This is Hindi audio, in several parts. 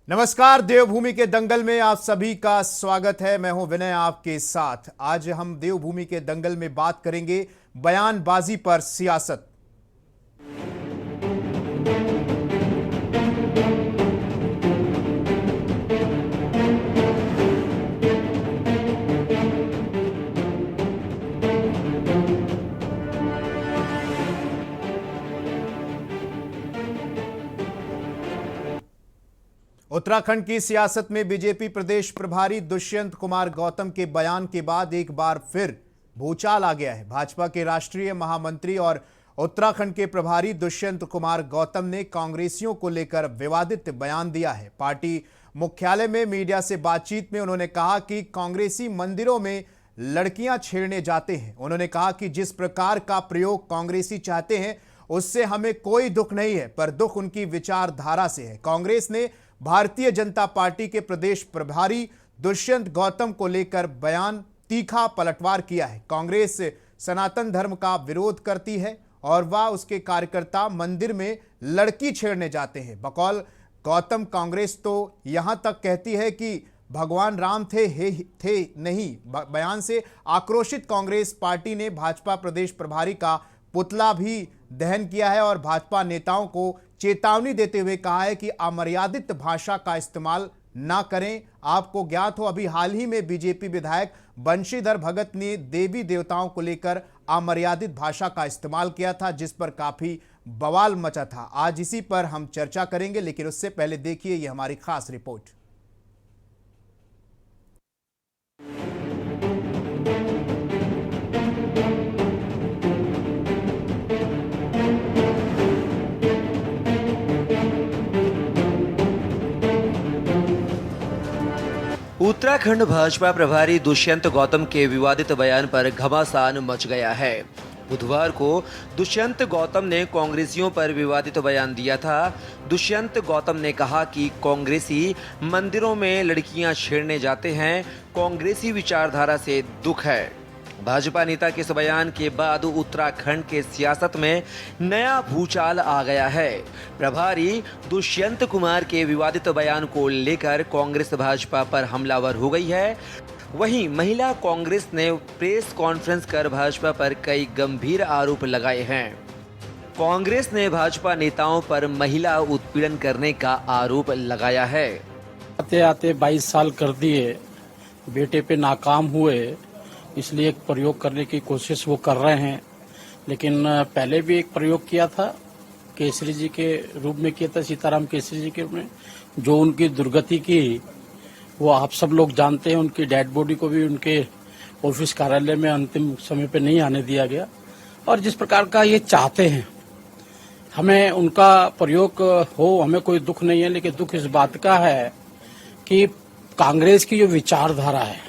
नमस्कार, देवभूमि के दंगल में आप सभी का स्वागत है। मैं हूं विनय आपके साथ। आज हम देवभूमि के दंगल में बात करेंगे बयानबाजी पर सियासत। उत्तराखंड की सियासत में बीजेपी प्रदेश प्रभारी दुष्यंत कुमार गौतम के बयान के बाद एक बार फिर भूचाल आ गया है। भाजपा के राष्ट्रीय महामंत्री और उत्तराखंड के प्रभारी दुष्यंत कुमार गौतम ने कांग्रेसियों को लेकर विवादित बयान दिया है। पार्टी मुख्यालय में मीडिया से बातचीत में उन्होंने कहा कि कांग्रेसी मंदिरों में लड़कियां छेड़ने जाते हैं। उन्होंने कहा कि जिस प्रकार का प्रयोग कांग्रेसी चाहते हैं उससे हमें कोई दुख नहीं है, पर दुख उनकी विचारधारा से है। कांग्रेस ने भारतीय जनता पार्टी के प्रदेश प्रभारी दुष्यंत गौतम को लेकर बयान तीखा पलटवार किया है। कांग्रेस सनातन धर्म का विरोध करती है और वह उसके कार्यकर्ता मंदिर में लड़की छेड़ने जाते हैं। बकौल गौतम, कांग्रेस तो यहां तक कहती है कि भगवान राम थे नहीं। बयान से आक्रोशित कांग्रेस पार्टी ने भाजपा प्रदेश प्रभारी का पुतला भी दहन किया है और भाजपा नेताओं को चेतावनी देते हुए कहा है कि अमर्यादित भाषा का इस्तेमाल ना करें। आपको ज्ञात हो, अभी हाल ही में बीजेपी विधायक बंशीधर भगत ने देवी देवताओं को लेकर अमर्यादित भाषा का इस्तेमाल किया था, जिस पर काफी बवाल मचा था। आज इसी पर हम चर्चा करेंगे, लेकिन उससे पहले देखिए ये हमारी खास रिपोर्ट। उत्तराखंड भाजपा प्रभारी दुष्यंत गौतम के विवादित बयान पर घमासान मच गया है। बुधवार को दुष्यंत गौतम ने कांग्रेसियों पर विवादित बयान दिया था। दुष्यंत गौतम ने कहा कि कांग्रेसी मंदिरों में लड़कियां छेड़ने जाते हैं। कांग्रेसी विचारधारा से दुख है। भाजपा नेता के इस बयान के बाद उत्तराखंड के सियासत में नया भूचाल आ गया है। प्रभारी दुष्यंत कुमार के विवादित बयान को लेकर कांग्रेस भाजपा पर हमलावर हो गई है। वहीं महिला कांग्रेस ने प्रेस कॉन्फ्रेंस कर भाजपा पर कई गंभीर आरोप लगाए हैं। कांग्रेस ने भाजपा नेताओं पर महिला उत्पीड़न करने का आरोप लगाया है। आते आते 22 साल कर दिए, बेटे पे नाकाम हुए, इसलिए एक प्रयोग करने की कोशिश वो कर रहे हैं। लेकिन पहले भी एक प्रयोग किया था, केसरी जी के रूप में किया था, सीताराम केसरी जी के रूप में। जो उनकी दुर्गति की वो आप सब लोग जानते हैं। उनकी डेड बॉडी को भी उनके ऑफिस कार्यालय में अंतिम समय पे नहीं आने दिया गया। और जिस प्रकार का ये चाहते हैं, हमें उनका प्रयोग हो, हमें कोई दुख नहीं है। लेकिन दुख इस बात का है कि कांग्रेस की जो विचारधारा है,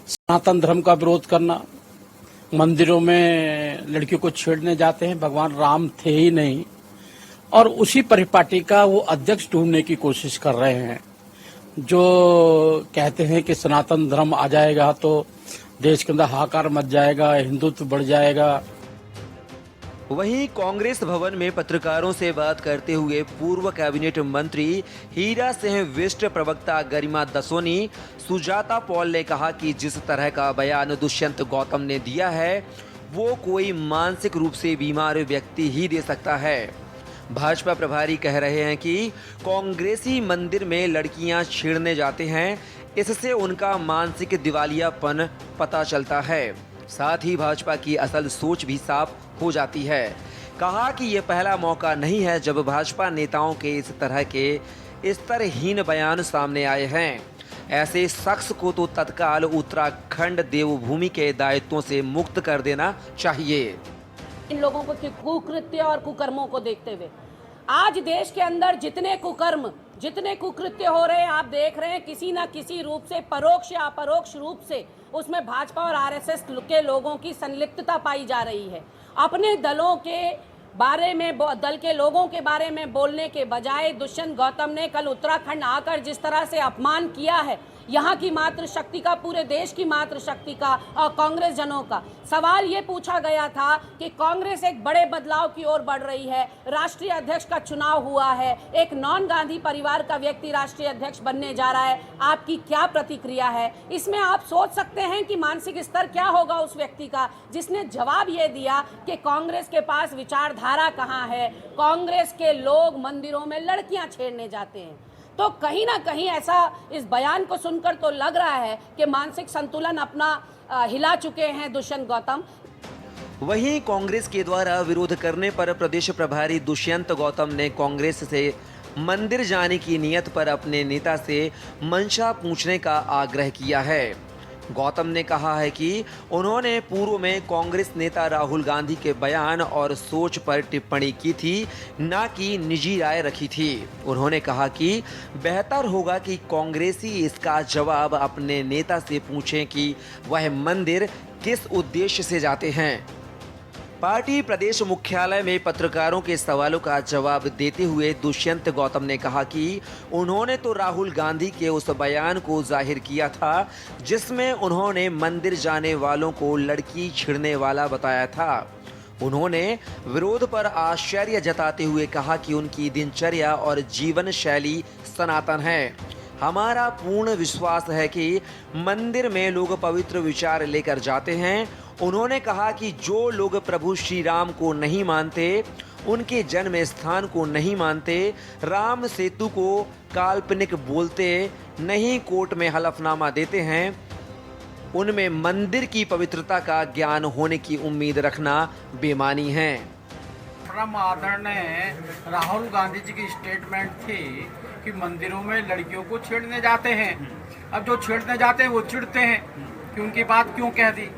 सनातन धर्म का विरोध करना, मंदिरों में लड़कियों को छेड़ने जाते हैं, भगवान राम थे ही नहीं, और उसी परिपाटी का वो अध्यक्ष ढूंढने की कोशिश कर रहे हैं। जो कहते हैं कि सनातन धर्म आ जाएगा तो देश के अंदर हाहाकार मच जाएगा, हिंदुत्व बढ़ जाएगा। वहीं कांग्रेस भवन में पत्रकारों से बात करते हुए पूर्व कैबिनेट मंत्री हीरा सिंह विष्ट, प्रवक्ता गरिमा दसोनी, सुजाता पॉल ने कहा कि जिस तरह का बयान दुष्यंत गौतम ने दिया है वो कोई मानसिक रूप से बीमार व्यक्ति ही दे सकता है। भाजपा प्रभारी कह रहे हैं कि कांग्रेसी मंदिर में लड़कियां छेड़ने जाते हैं, इससे उनका मानसिक दिवालियापन पता चलता है। साथ ही भाजपा की असल सोच भी साफ हो जाती है। कहा कि ये पहला मौका नहीं है जब भाजपा नेताओं के इस तरह के स्तरहीन बयान सामने आए हैं। ऐसे शख्स को तो तत्काल उत्तराखंड देवभूमि के दायित्वों से मुक्त कर देना चाहिए। इन लोगों को कुकृत्य और कुकर्मों को देखते हुए आज देश के अंदर जितने कुकृत्य हो रहे हैं, आप देख रहे हैं, किसी ना किसी रूप से, परोक्ष या अपरोक्ष रूप से उसमें भाजपा और आरएसएस के लोगों की संलिप्तता पाई जा रही है। अपने दलों के बारे में, दल के लोगों के बारे में बोलने के बजाय दुष्यंत गौतम ने कल उत्तराखंड आकर जिस तरह से अपमान किया है, यहाँ की मातृशक्ति का, पूरे देश की मातृशक्ति का और कांग्रेस जनों का। सवाल ये पूछा गया था कि कांग्रेस एक बड़े बदलाव की ओर बढ़ रही है, राष्ट्रीय अध्यक्ष का चुनाव हुआ है, एक नॉन गांधी परिवार का व्यक्ति राष्ट्रीय अध्यक्ष बनने जा रहा है, आपकी क्या प्रतिक्रिया है? इसमें आप सोच सकते हैं कि मानसिक स्तर क्या होगा उस व्यक्ति का जिसने जवाब ये दिया कि कांग्रेस के पास विचारधारा कहाँ है, कांग्रेस के लोग मंदिरों में लड़कियां छेड़ने जाते हैं। तो कहीं ना कहीं ऐसा इस बयान को सुनकर तो लग रहा है कि मानसिक संतुलन अपना हिला चुके हैं दुष्यंत गौतम। वहीं कांग्रेस के द्वारा विरोध करने पर प्रदेश प्रभारी दुष्यंत गौतम ने कांग्रेस से मंदिर जाने की नियत पर अपने नेता से मंशा पूछने का आग्रह किया है। गौतम ने कहा है कि उन्होंने पूर्व में कांग्रेस नेता राहुल गांधी के बयान और सोच पर टिप्पणी की थी, ना कि निजी राय रखी थी। उन्होंने कहा कि बेहतर होगा कि कांग्रेसी इसका जवाब अपने नेता से पूछें कि वह मंदिर किस उद्देश्य से जाते हैं। पार्टी प्रदेश मुख्यालय में पत्रकारों के सवालों का जवाब देते हुए दुष्यंत गौतम ने कहा कि उन्होंने तो राहुल गांधी के उस बयान को जाहिर किया था जिसमें उन्होंने मंदिर जाने वालों को लड़की छेड़ने वाला बताया था। उन्होंने विरोध पर आश्चर्य जताते हुए कहा कि उनकी दिनचर्या और जीवन शैली सनातन है। हमारा पूर्ण विश्वास है कि मंदिर में लोग पवित्र विचार लेकर जाते हैं। उन्होंने कहा कि जो लोग प्रभु श्री राम को नहीं मानते, उनके जन्म स्थान को नहीं मानते, राम सेतु को काल्पनिक बोलते, नहीं कोर्ट में हलफनामा देते हैं, उनमें मंदिर की पवित्रता का ज्ञान होने की उम्मीद रखना बेमानी है। परम आदरणीय राहुल गांधी जी की स्टेटमेंट थी कि मंदिरों में लड़कियों को छेड़ने जाते हैं। अब जो छेड़ने जाते हैं वो चिढ़ते हैं कि उनकी बात क्यों कह दी।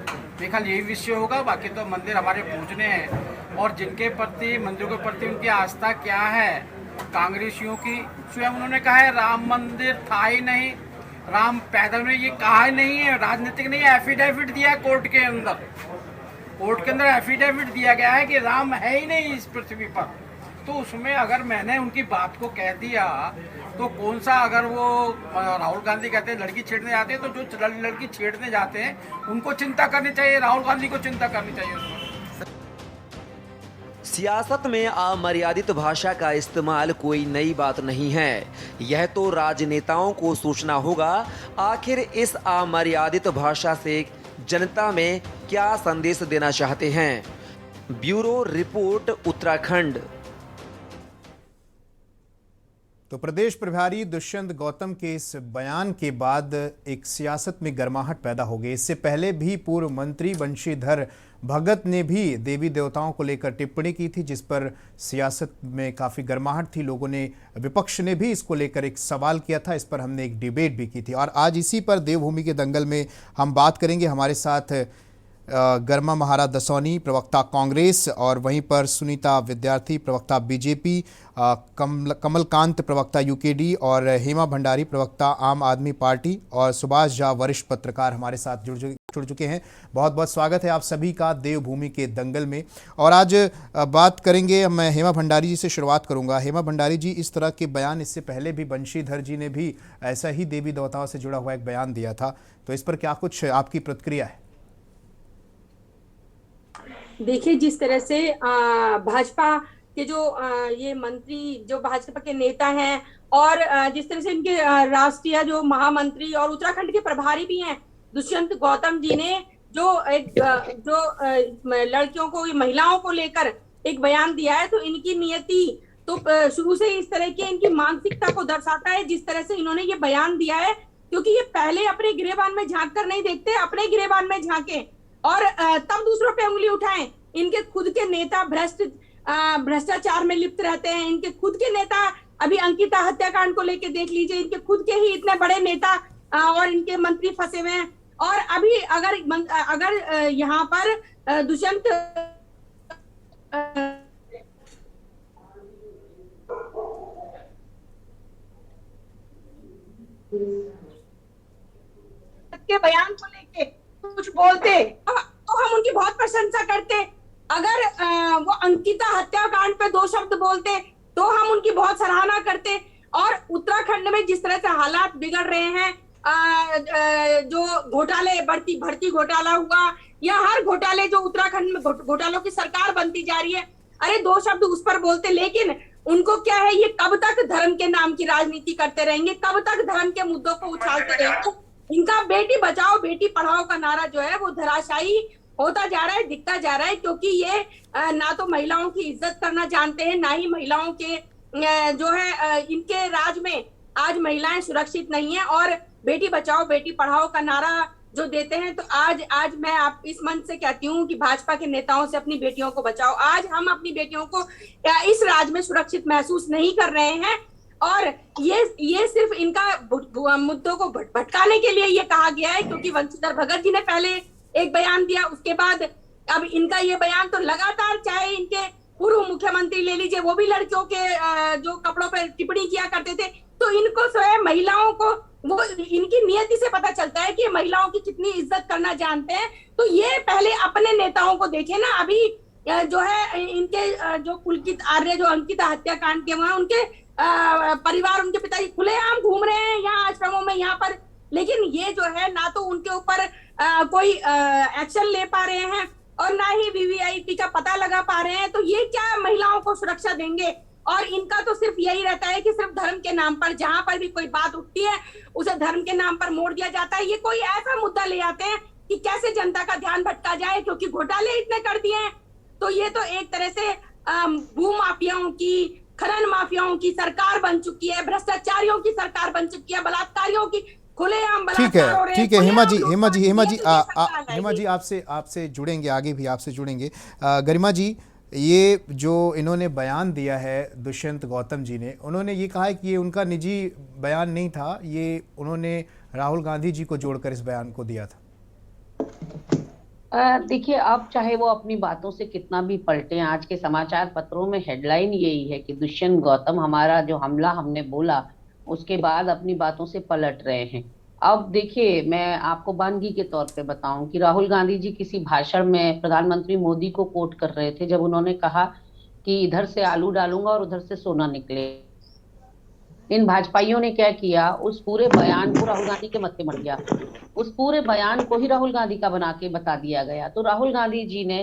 देखा यही विषय होगा, बाकी तो मंदिर हमारे पूजने हैं और जिनके प्रति, मंदिरों के प्रति उनकी आस्था क्या है। कांग्रेसियों की स्वयं उन्होंने कहा है राम मंदिर था ही नहीं, राम पैदा नहीं, ये कहा ही नहीं है, राजनीतिक नहीं है। एफिडेविट दिया कोर्ट के अंदर एफिडेविट दिया गया है कि राम है ही नहीं इस पृथ्वी पर। तो उसमें अगर मैंने उनकी बात को कह दिया तो कौन सा, अगर वो राहुल गांधी कहते हैं लड़की छेड़ने जाते हैं, तो जो लड़की छेड़ने जाते हैं उनको चिंता करनी चाहिए, राहुल गांधी को चिंता करनी चाहिए। सियासत में अमर्यादित भाषा का इस्तेमाल कोई नई बात नहीं है। यह तो राजनेताओं को सोचना होगा आखिर इस अमर्यादित भाषा से जनता में क्या संदेश देना चाहते हैं। Bureau report, Uttarakhand. तो प्रदेश प्रभारी दुष्यंत गौतम के इस बयान के बाद एक सियासत में गर्माहट पैदा हो गई। इससे पहले भी पूर्व मंत्री बंशीधर भगत ने भी देवी देवताओं को लेकर टिप्पणी की थी, जिस पर सियासत में काफ़ी गर्माहट थी। लोगों ने, विपक्ष ने भी इसको लेकर एक सवाल किया था। इस पर हमने एक डिबेट भी की थी और आज इसी पर देवभूमि के दंगल में हम बात करेंगे। हमारे साथ गर्मा महारा दसौनी, प्रवक्ता कांग्रेस, और वहीं पर सुनीता विद्यार्थी, प्रवक्ता बीजेपी, कमलकांत, प्रवक्ता यूकेडी, और हेमा भंडारी, प्रवक्ता आम आदमी पार्टी, और सुभाष झा, वरिष्ठ पत्रकार हमारे साथ जुड़ चुके हैं। बहुत बहुत स्वागत है आप सभी का देवभूमि के दंगल में। और आज बात करेंगे, मैं हेमा भंडारी जी से शुरुआत करूंगा। हेमा भंडारी जी, इस तरह के बयान इससे पहले भी बंशीधर जी ने भी ऐसा ही देवी देवताओं से जुड़ा हुआ एक बयान दिया था, तो इस पर क्या कुछ आपकी प्रतिक्रिया है? देखिए, जिस तरह से भाजपा के जो ये मंत्री, जो भाजपा के नेता हैं, और जिस तरह से इनके राष्ट्रीय जो महामंत्री और उत्तराखंड के प्रभारी भी हैं दुष्यंत गौतम जी ने जो लड़कियों को, महिलाओं को लेकर एक बयान दिया है, तो इनकी नियति तो शुरू से इस तरह की इनकी मानसिकता को दर्शाता है जिस तरह से इन्होंने ये बयान दिया है। क्योंकि ये पहले अपने गिरेबान में झांक कर नहीं देखते, अपने गिरेबान में झांके और तब दूसरों पे उंगली उठाएं। इनके खुद के नेता भ्रष्टाचार में लिप्त रहते हैं। इनके खुद के नेता, अभी अंकिता हत्याकांड को लेके देख लीजिए, इनके खुद के ही इतने बड़े नेता और इनके मंत्री फंसे हुए हैं। और अभी अगर यहाँ पर दुष्यंत के बयान को लेके कुछ बोलते तो हम उनकी बहुत प्रशंसा करते। अगर वो अंकिता हत्याकांड पे 2 शब्द बोलते तो हम उनकी बहुत सराहना करते। और उत्तराखंड में जिस तरह से हालात बिगड़ रहे हैं, जो घोटाले भर्ती घोटाला हुआ या हर घोटाले जो उत्तराखंड में घोटालों की सरकार बनती जा रही है, अरे दो शब्द उस पर बोलते, लेकिन उनको क्या है, ये कब तक धर्म के नाम की राजनीति करते रहेंगे, कब तक धर्म के मुद्दों को उछालते रहेंगे। इनका बेटी बचाओ बेटी पढ़ाओ का नारा जो है वो धराशायी होता जा रहा है, दिखता जा रहा है, क्योंकि ये ना तो महिलाओं की इज्जत करना जानते हैं, ना ही महिलाओं के जो है इनके राज में आज महिलाएं सुरक्षित नहीं है। और बेटी बचाओ बेटी पढ़ाओ का नारा जो देते हैं, तो आज मैं आप इस मंच से कहती हूँ कि भाजपा के नेताओं से अपनी बेटियों को बचाओ। आज हम अपनी बेटियों को इस राज में सुरक्षित महसूस नहीं कर रहे हैं, और ये सिर्फ इनका मुद्दों को भटकाने के लिए ये कहा गया है, क्योंकि वंशीधर भगत जी ने पहले एक बयान दिया, उसके बाद अब इनका ये बयान तो लगातार, चाहे इनके पूर्व मुख्यमंत्री ले लीजिए, वो भी लड़कियों के जो कपड़ों पर टिप्पणी किया करते थे, तो इनको स्वयं महिलाओं को वो इनकी नियति से पता चलता है कि महिलाओं की कितनी इज्जत करना जानते हैं। तो ये पहले अपने नेताओं को देखे ना, अभी जो है इनके जो पुलकित आर्य जो अंकिता हत्याकांड के वहां उनके परिवार, उनके पिताजी खुलेआम घूम रहे हैं यहाँ आश्रमों में यहाँ पर, लेकिन ये जो है ना तो उनके ऊपर कोई एक्शन ले पा रहे हैं और ना ही वीवीआईपी का पता लगा पा रहे हैं। तो ये क्या महिलाओं को सुरक्षा देंगे? और इनका तो सिर्फ यही रहता है कि सिर्फ धर्म के नाम पर जहां पर भी कोई बात उठती है उसे धर्म के नाम पर मोड़ दिया जाता है। ये कोई ऐसा मुद्दा ले आते हैं कि कैसे जनता का ध्यान भटका जाए, क्योंकि घोटाले इतने कर दिए हैं। तो ये तो एक तरह से भू माफियाओं की, खनन माफियाओं की सरकार बन चुकी है, भ्रष्टाचारियों की सरकार बन चुकी है, बलात्कारियों की खुलेआम बलात्कार हो रहे हैं। ठीक है हेमा जी आपसे जुड़ेंगे, आगे भी आपसे जुड़ेंगे। गरिमा जी, ये जो इन्होंने बयान दिया है दुष्यंत गौतम जी ने, उन्होंने ये कहा है कि ये उनका निजी बयान नहीं था, ये उन्होंने राहुल गांधी जी को जोड़कर इस बयान को दिया था। देखिए, अब चाहे वो अपनी बातों से कितना भी पलटे, आज के समाचार पत्रों में हेडलाइन यही है कि दुष्यंत गौतम हमारा जो हमला हमने बोला उसके बाद अपनी बातों से पलट रहे हैं। अब देखिए, मैं आपको वानगी के तौर पे बताऊं कि राहुल गांधी जी किसी भाषण में प्रधानमंत्री मोदी को कोट कर रहे थे, जब उन्होंने कहा कि इधर से आलू डालूंगा और उधर से सोना निकले। इन भाजपाइयों ने क्या किया, उस पूरे बयान को राहुल गांधी के मत्थे मर गया, उस पूरे बयान को ही राहुल गांधी का बना के बता दिया गया। तो राहुल गांधी जी ने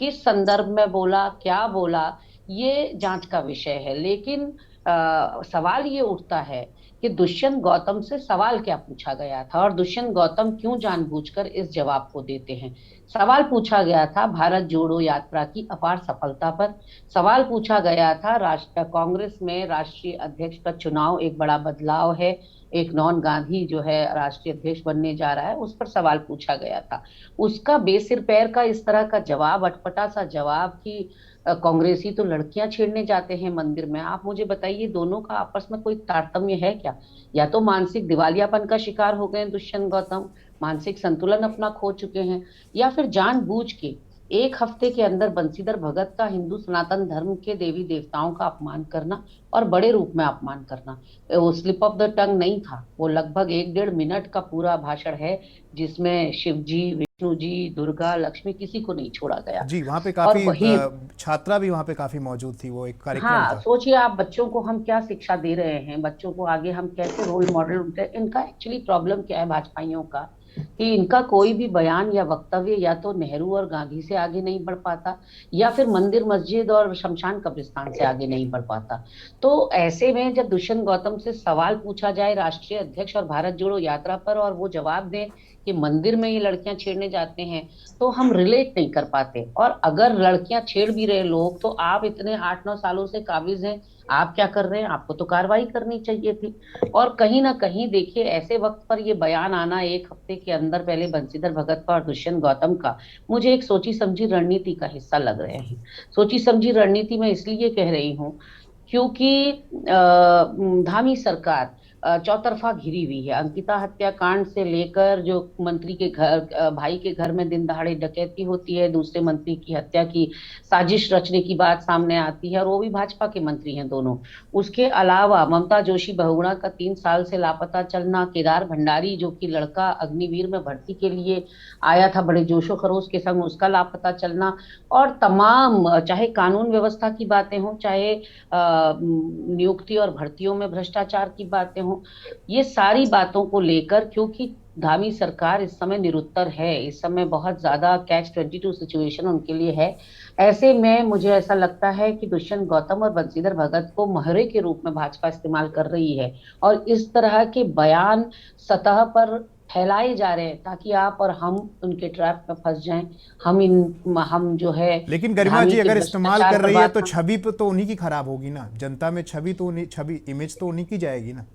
किस संदर्भ में बोला, क्या बोला, ये जांच का विषय है। लेकिन सवाल ये उठता है कि दुष्यंत गौतम से सवाल क्या पूछा गया था और दुष्यंत गौतम क्यों जानबूझकर इस जवाब को देते हैं। सवाल पूछा गया था भारत जोड़ो यात्रा की अपार सफलता पर, सवाल पूछा गया था कांग्रेस में राष्ट्रीय अध्यक्ष का चुनाव एक बड़ा बदलाव है, एक नॉन गांधी जो है राष्ट्रीय अध्यक्ष बनने जा रहा है, उस पर सवाल पूछा गया था। उसका बेसिर पैर का इस तरह का जवाब, अटपटा सा जवाब कि कांग्रेसी तो लड़कियां छेड़ने जाते हैं मंदिर में। आप मुझे बताइए, दोनों का आपस में कोई तारतम्य है क्या? या तो मानसिक दिवालियापन का शिकार हो गए दुष्यंत गौतम, मानसिक संतुलन अपना खो चुके हैं, या फिर जानबूझ के एक हफ्ते के अंदर बंशीधर भगत का हिंदू सनातन धर्म के देवी देवताओं का अपमान करना और बड़े रूप में अपमान करना। वो स्लिप ऑफ द टंग नहीं था, वो लगभग 1-1.5 मिनट का पूरा भाषण है जिसमें शिव जी, विष्णु जी, दुर्गा, लक्ष्मी, किसी को नहीं छोड़ा गया। जी, वहाँ पे काफी छात्रा भी वहाँ पे काफी मौजूद थी, वो एक कार्यक्रम था। सोचिए आप, बच्चों को हम क्या शिक्षा दे रहे हैं, बच्चों को आगे हम कैसे रोल मॉडल। इनका एक्चुअली प्रॉब्लम क्या है भाजपाइयों का, कि इनका कोई भी बयान या वक्तव्य या तो नेहरू और गांधी से आगे नहीं बढ़ पाता, या फिर मंदिर मस्जिद और शमशान कब्रिस्तान से आगे नहीं बढ़ पाता। तो ऐसे में जब दुष्यंत गौतम से सवाल पूछा जाए राष्ट्रीय अध्यक्ष और भारत जोड़ो यात्रा पर, और वो जवाब दें कि मंदिर में ये लड़कियां छेड़ने जाते हैं, तो हम रिलेट नहीं कर पाते। और अगर लड़कियां छेड़ भी रहे लोग, तो आप इतने 8-9 सालों से काबिज हैं, आप क्या कर रहे हैं? आपको तो कार्रवाई करनी चाहिए थी। और कहीं ना कहीं देखिए, ऐसे वक्त पर ये बयान आना एक हफ्ते के अंदर, पहले बंशीधर भगत का और दुष्यंत गौतम का, मुझे एक सोची समझी रणनीति का हिस्सा लग रहे हैं। सोची समझी रणनीति मैं इसलिए कह रही हूँ क्योंकि धामी सरकार चौतरफा घिरी हुई है। अंकिता हत्याकांड से लेकर जो मंत्री के घर, भाई के घर में दिन दहाड़े डकैती होती है, दूसरे मंत्री की हत्या की साजिश रचने की बात सामने आती है, और वो भी भाजपा के मंत्री हैं दोनों। उसके अलावा ममता जोशी बहुगुणा का 3 साल से लापता चलना, केदार भंडारी जो कि लड़का अग्निवीर में भर्ती के लिए आया था बड़े जोशो खरोश के संग, उसका लापता चलना, और तमाम, चाहे कानून व्यवस्था की बातें हों, चाहे नियुक्ति और भर्तियों में भ्रष्टाचार की बातें हो, ये सारी बातों को लेकर, क्योंकि धामी सरकार इस समय निरुत्तर है, इस समय बहुत ज्यादा कैच 22 सिचुएशन उनके लिए है। ऐसे में मुझे ऐसा लगता है कि दुष्यंत गौतम और बंशीधर भगत को मोहरे के रूप में भाजपा इस्तेमाल कर रही है, और इस तरह के बयान सतह पर फैलाए जा रहे हैं ताकि आप और हम उनके ट्रैप में फंस जाएं। हम जो है, लेकिन गरिमा धामी जी के अगर इस्तेमाल भ्रष्टाचार कर रही है बर्बाद तो छवि तो उन्हीं की खराब होगी ना, जनता में छवि इमेज तो उन्हीं की जाएगी ना।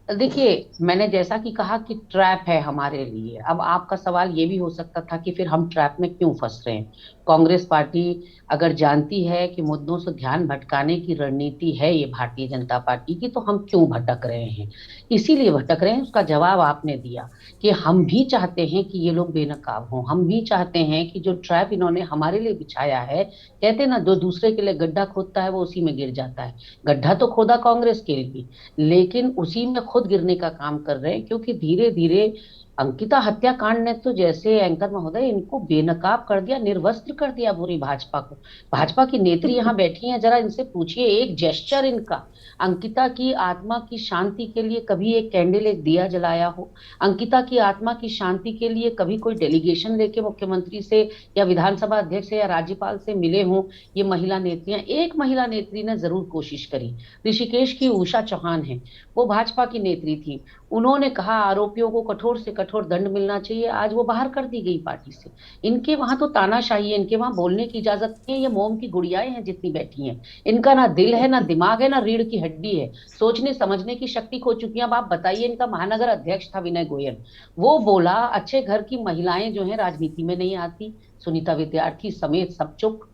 देखिए, मैंने जैसा कि कहा कि ट्रैप है हमारे लिए। अब आपका सवाल ये भी हो सकता था कि फिर हम ट्रैप में क्यों फंस रहे हैं। कांग्रेस पार्टी अगर जानती है कि मुद्दों से ध्यान भटकाने की रणनीति है ये भारतीय जनता पार्टी की, तो हम क्यों भटक रहे हैं, इसीलिए भटक रहे हैं। उसका जवाब आपने दिया कि हम भी चाहते हैं कि ये लोग बेनकाब हों, हम भी चाहते हैं कि जो ट्रैप इन्होंने हमारे लिए बिछाया है, कहते ना जो दूसरे के लिए गड्ढा खोदता है वो उसी में गिर जाता है। गड्ढा तो खोदा कांग्रेस के लिए, लेकिन उसी में खुद गिरने का काम कर रहे हैं, क्योंकि धीरे धीरे अंकिता हत्याकांड ने तो, जैसे एंकर महोदय, इनको बेनकाब कर दिया, निर्वस्त्र कर दिया पूरी भाजपा को। भाजपा की नेत्री यहाँ बैठी हैं, जरा इनसे पूछिए, एक जेस्चर इनका अंकिता की आत्मा की शांति के लिए कभी एक कैंडल, एक दिया जलाया हो? अंकिता की आत्मा की शांति के लिए कभी कोई डेलीगेशन लेके मुख्यमंत्री से या विधानसभा अध्यक्ष से या राज्यपाल से मिले हों ये महिला नेत्रियां? एक महिला नेत्री ने जरूर कोशिश करी, ऋषिकेश की उषा चौहान है, वो भाजपा की नेत्री थी, उन्होंने कहा आरोपियों को कठोर से कठोर दंड मिलना चाहिए। आज वो बाहर कर दी गई पार्टी से। इनके वहां तो तानाशाही है, इनके वहां बोलने की इजाजत नहीं है। ये मोम की गुड़ियाएं हैं जितनी बैठी हैं, इनका ना दिल है, ना दिमाग है, ना रीढ़ की हड्डी है, सोचने समझने की शक्ति खो चुकी है। अब आप बताइए, इनका महानगर अध्यक्ष था विनय गोयल, वो बोला अच्छे घर की महिलाएं जो है राजनीति में नहीं आती, सुनीता विद्यार्थी समेत सब चुप।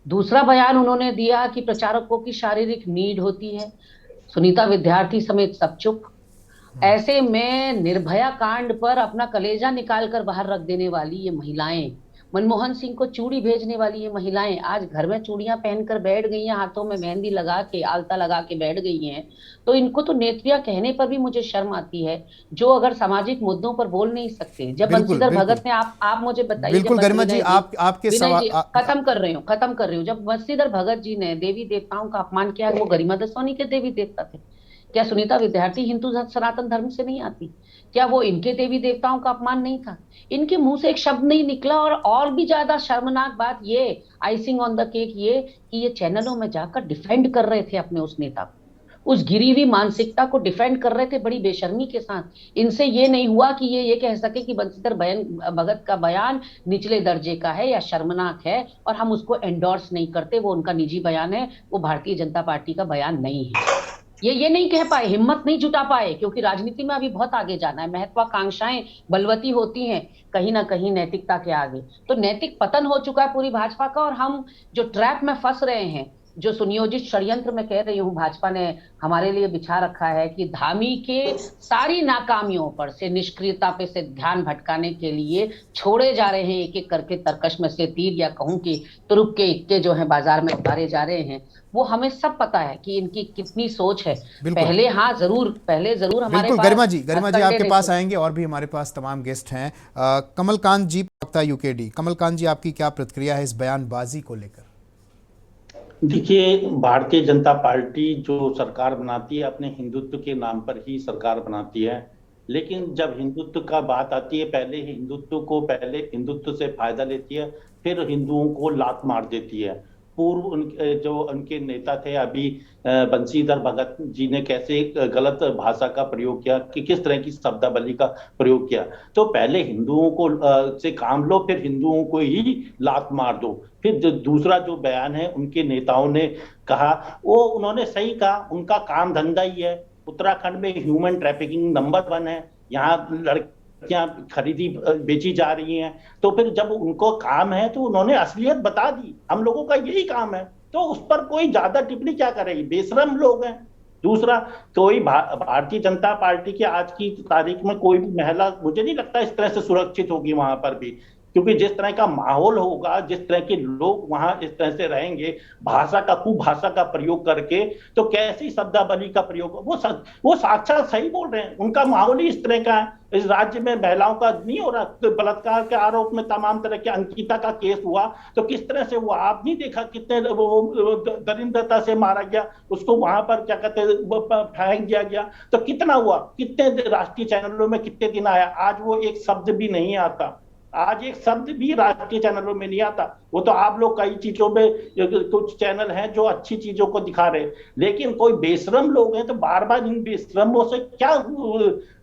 दूसरा बयान उन्होंने दिया कि प्रचारकों की शारीरिक नीड होती है, सुनीता विद्यार्थी समेत सब चुप। ऐसे में निर्भया कांड पर अपना कलेजा निकाल कर बाहर रख देने वाली ये महिलाएं, मनमोहन सिंह को चूड़ी भेजने वाली ये महिलाएं आज घर में चूड़ियां पहनकर बैठ गई हैं, हाथों में मेहंदी लगा के, आलता लगा के बैठ गई हैं। तो इनको तो नेत्रियां कहने पर भी मुझे शर्म आती है, जो अगर सामाजिक मुद्दों पर बोल नहीं सकते। जब बंशीधर भगत ने, आप मुझे बताइए, बिल्कुल गरिमा जी, आपके सवाल खत्म कर रही हूँ। जब बंशीधर भगत जी ने देवी देवताओं का अपमान किया, वो गरिमा दसोनी के देवी देवता थे। क्या सुनीता विद्यार्थी हिंदू सनातन धर्म से नहीं आती? क्या वो इनके देवी देवताओं का अपमान नहीं था? इनके मुंह से एक शब्द नहीं निकला। और भी ज्यादा शर्मनाक बात ये, आइसिंग ऑन द केक, ये कि ये चैनलों में जाकर डिफेंड कर रहे थे अपने उस नेता को, उस गिरी हुई मानसिकता को डिफेंड कर रहे थे बड़ी बेशर्मी के साथ। इनसे ये नहीं हुआ कि ये कह सके कि बंशीधर भगत का बयान निचले दर्जे का है या शर्मनाक है और हम उसको एंडोर्स नहीं करते, वो उनका निजी बयान है, वो भारतीय जनता पार्टी का बयान नहीं है। ये नहीं कह पाए, हिम्मत नहीं जुटा पाए, क्योंकि राजनीति में अभी बहुत आगे जाना है। महत्वाकांक्षाएं बलवती होती हैं कहीं ना कहीं नैतिकता के आगे। तो नैतिक पतन हो चुका है पूरी भाजपा का, और हम जो ट्रैप में फंस रहे हैं, जो सुनियोजित षड्यंत्र में कह रही हूँ भाजपा ने हमारे लिए बिछा रखा है कि धामी के सारी नाकामियों पर से, निष्क्रियता पे से ध्यान भटकाने के लिए छोड़े जा रहे हैं एक एक करके तरकश में से तीर, या कहूं कि तुरुप के इक्के जो है बाजार में उतारे जा रहे हैं। वो हमें सब पता है कि इनकी कितनी सोच है। पहले जरूर हमारे बिल्कुल गरिमा जी आपके पास देखो। आएंगे, और भी हमारे पास तमाम गेस्ट हैं। कमलकांत जी, प्रवक्ता यूकेडी। कमलकांत जी, आपकी क्या प्रतिक्रिया है इस बयानबाजी को लेकर? देखिए, भारतीय जनता पार्टी जो सरकार बनाती है अपने हिंदुत्व के नाम पर ही सरकार बनाती है, लेकिन जब हिंदुत्व का बात आती है पहले हिंदुत्व से फायदा लेती है, फिर हिंदुओं को लात मार देती है। पूर्व उनके नेता थे अभी बंशीधर भगत जी ने कैसे गलत भाषा का प्रयोग किया, कि किस तरह की शब्दावली का प्रयोग किया। तो पहले हिंदुओं को से काम लो, फिर हिंदुओं को ही लात मार दो। फिर दूसरा जो बयान है उनके नेताओं ने कहा, वो उन्होंने सही कहा, उनका काम धंधा ही है। उत्तराखंड में ह्यूमन ट्रैफिकिंग नंबर 1 है, यहाँ लड़कियां खरीदी बेची जा रही हैं। तो फिर जब उनको काम है तो उन्होंने असलियत बता दी, हम लोगों का यही काम है, तो उस पर कोई ज्यादा टिप्पणी क्या करेगी, बेशरम लोग हैं। दूसरा, कोई भारतीय जनता पार्टी की आज की तारीख में कोई भी महिला मुझे नहीं लगता इस तरह से सुरक्षित होगी वहां पर भी। क्योंकि जिस तरह का माहौल होगा, जिस तरह के लोग वहां इस तरह से रहेंगे, कुभाषा का प्रयोग करके, तो कैसी शब्दावली का प्रयोग, वो साक्षात सही बोल रहे हैं, उनका माहौल ही इस तरह का है। इस राज्य में महिलाओं का नहीं हो रहा, तो बलात्कार के आरोप में तमाम तरह के अंकिता का केस हुआ, तो किस तरह से वो आप नहीं देखा, कितने वो दरिंद्रता से मारा गया, उसको वहां पर क्या कहते हैं फेंक दिया गया, तो कितना हुआ, कितने राष्ट्रीय चैनलों में कितने दिन आया, आज वो एक शब्द भी नहीं आता, आज एक शब्द भी राष्ट्रीय चैनलों में नहीं आता। वो तो आप लोग कई चीजों में, कुछ चैनल हैं जो अच्छी चीजों को दिखा रहे हैं, लेकिन कोई बेशरम लोग हैं तो बार बार इन बेशरमों से क्या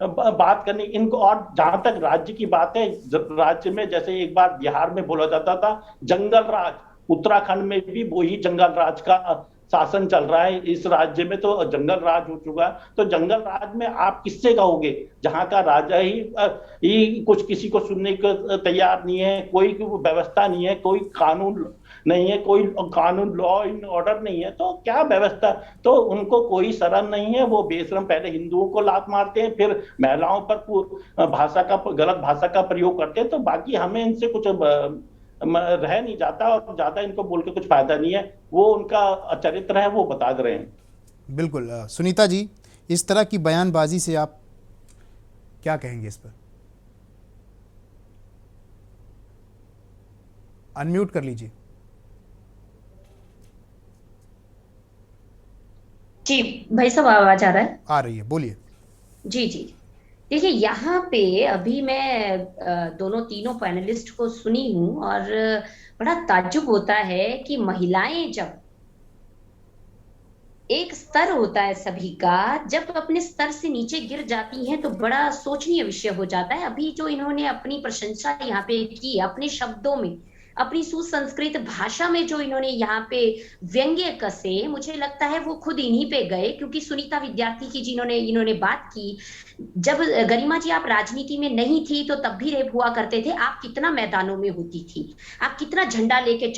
बात करनी इनको। और जहां तक राज्य की बात है, राज्य में जैसे एक बार बिहार में बोला जाता था जंगल राज, उत्तराखंड में भी वही जंगल राज का शासन चल रहा है। इस राज्य में तो जंगल राज हो चुका है, तो जंगल राज में आप किससे कहोगे, जहां का राजा ही कुछ किसी को सुनने को तैयार नहीं है, कोई व्यवस्था नहीं है, कोई कानून नहीं है, कोई कानून लॉ एंड ऑर्डर नहीं है, तो क्या व्यवस्था, तो उनको कोई शर्म नहीं है। वो बेशरम पहले हिंदुओं को लात मारते हैं, फिर महिलाओं पर गलत भाषा का प्रयोग करते हैं, तो बाकी हमें इनसे कुछ रह नहीं जाता, और ज्यादा इनको बोल के कुछ फायदा नहीं है, वो उनका चरित्र है वो बता दे रहे हैं। बिल्कुल। सुनीता जी, इस तरह की बयानबाजी से आप क्या कहेंगे इस पर? अनम्यूट कर लीजिए। जी भाई साहब, आवाज आ रहा है? आ रही है, बोलिए। जी जी, देखिए यहाँ पे अभी मैं दोनों तीनों पैनलिस्ट को सुनी हूँ और बड़ा ताज्जुब होता है कि महिलाएं, जब एक स्तर होता है सभी का, जब अपने स्तर से नीचे गिर जाती हैं तो बड़ा सोचनीय विषय हो जाता है। अभी जो इन्होंने अपनी प्रशंसा यहाँ पे की, अपने शब्दों में, अपनी सुसंस्कृत भाषा में जो इन्होंने यहाँ पे व्यंग्य कसे, मुझे लगता है वो खुद इन्हीं पे गए, क्योंकि सुनीता विद्यार्थी की जिन्होंने इन्होंने बात की, जब गरिमा जी आप राजनीति में नहीं थी तो तब भी रेप हुआ करते थे, आप कितना मैदानों में होती थी, आप कितना झंडा लेके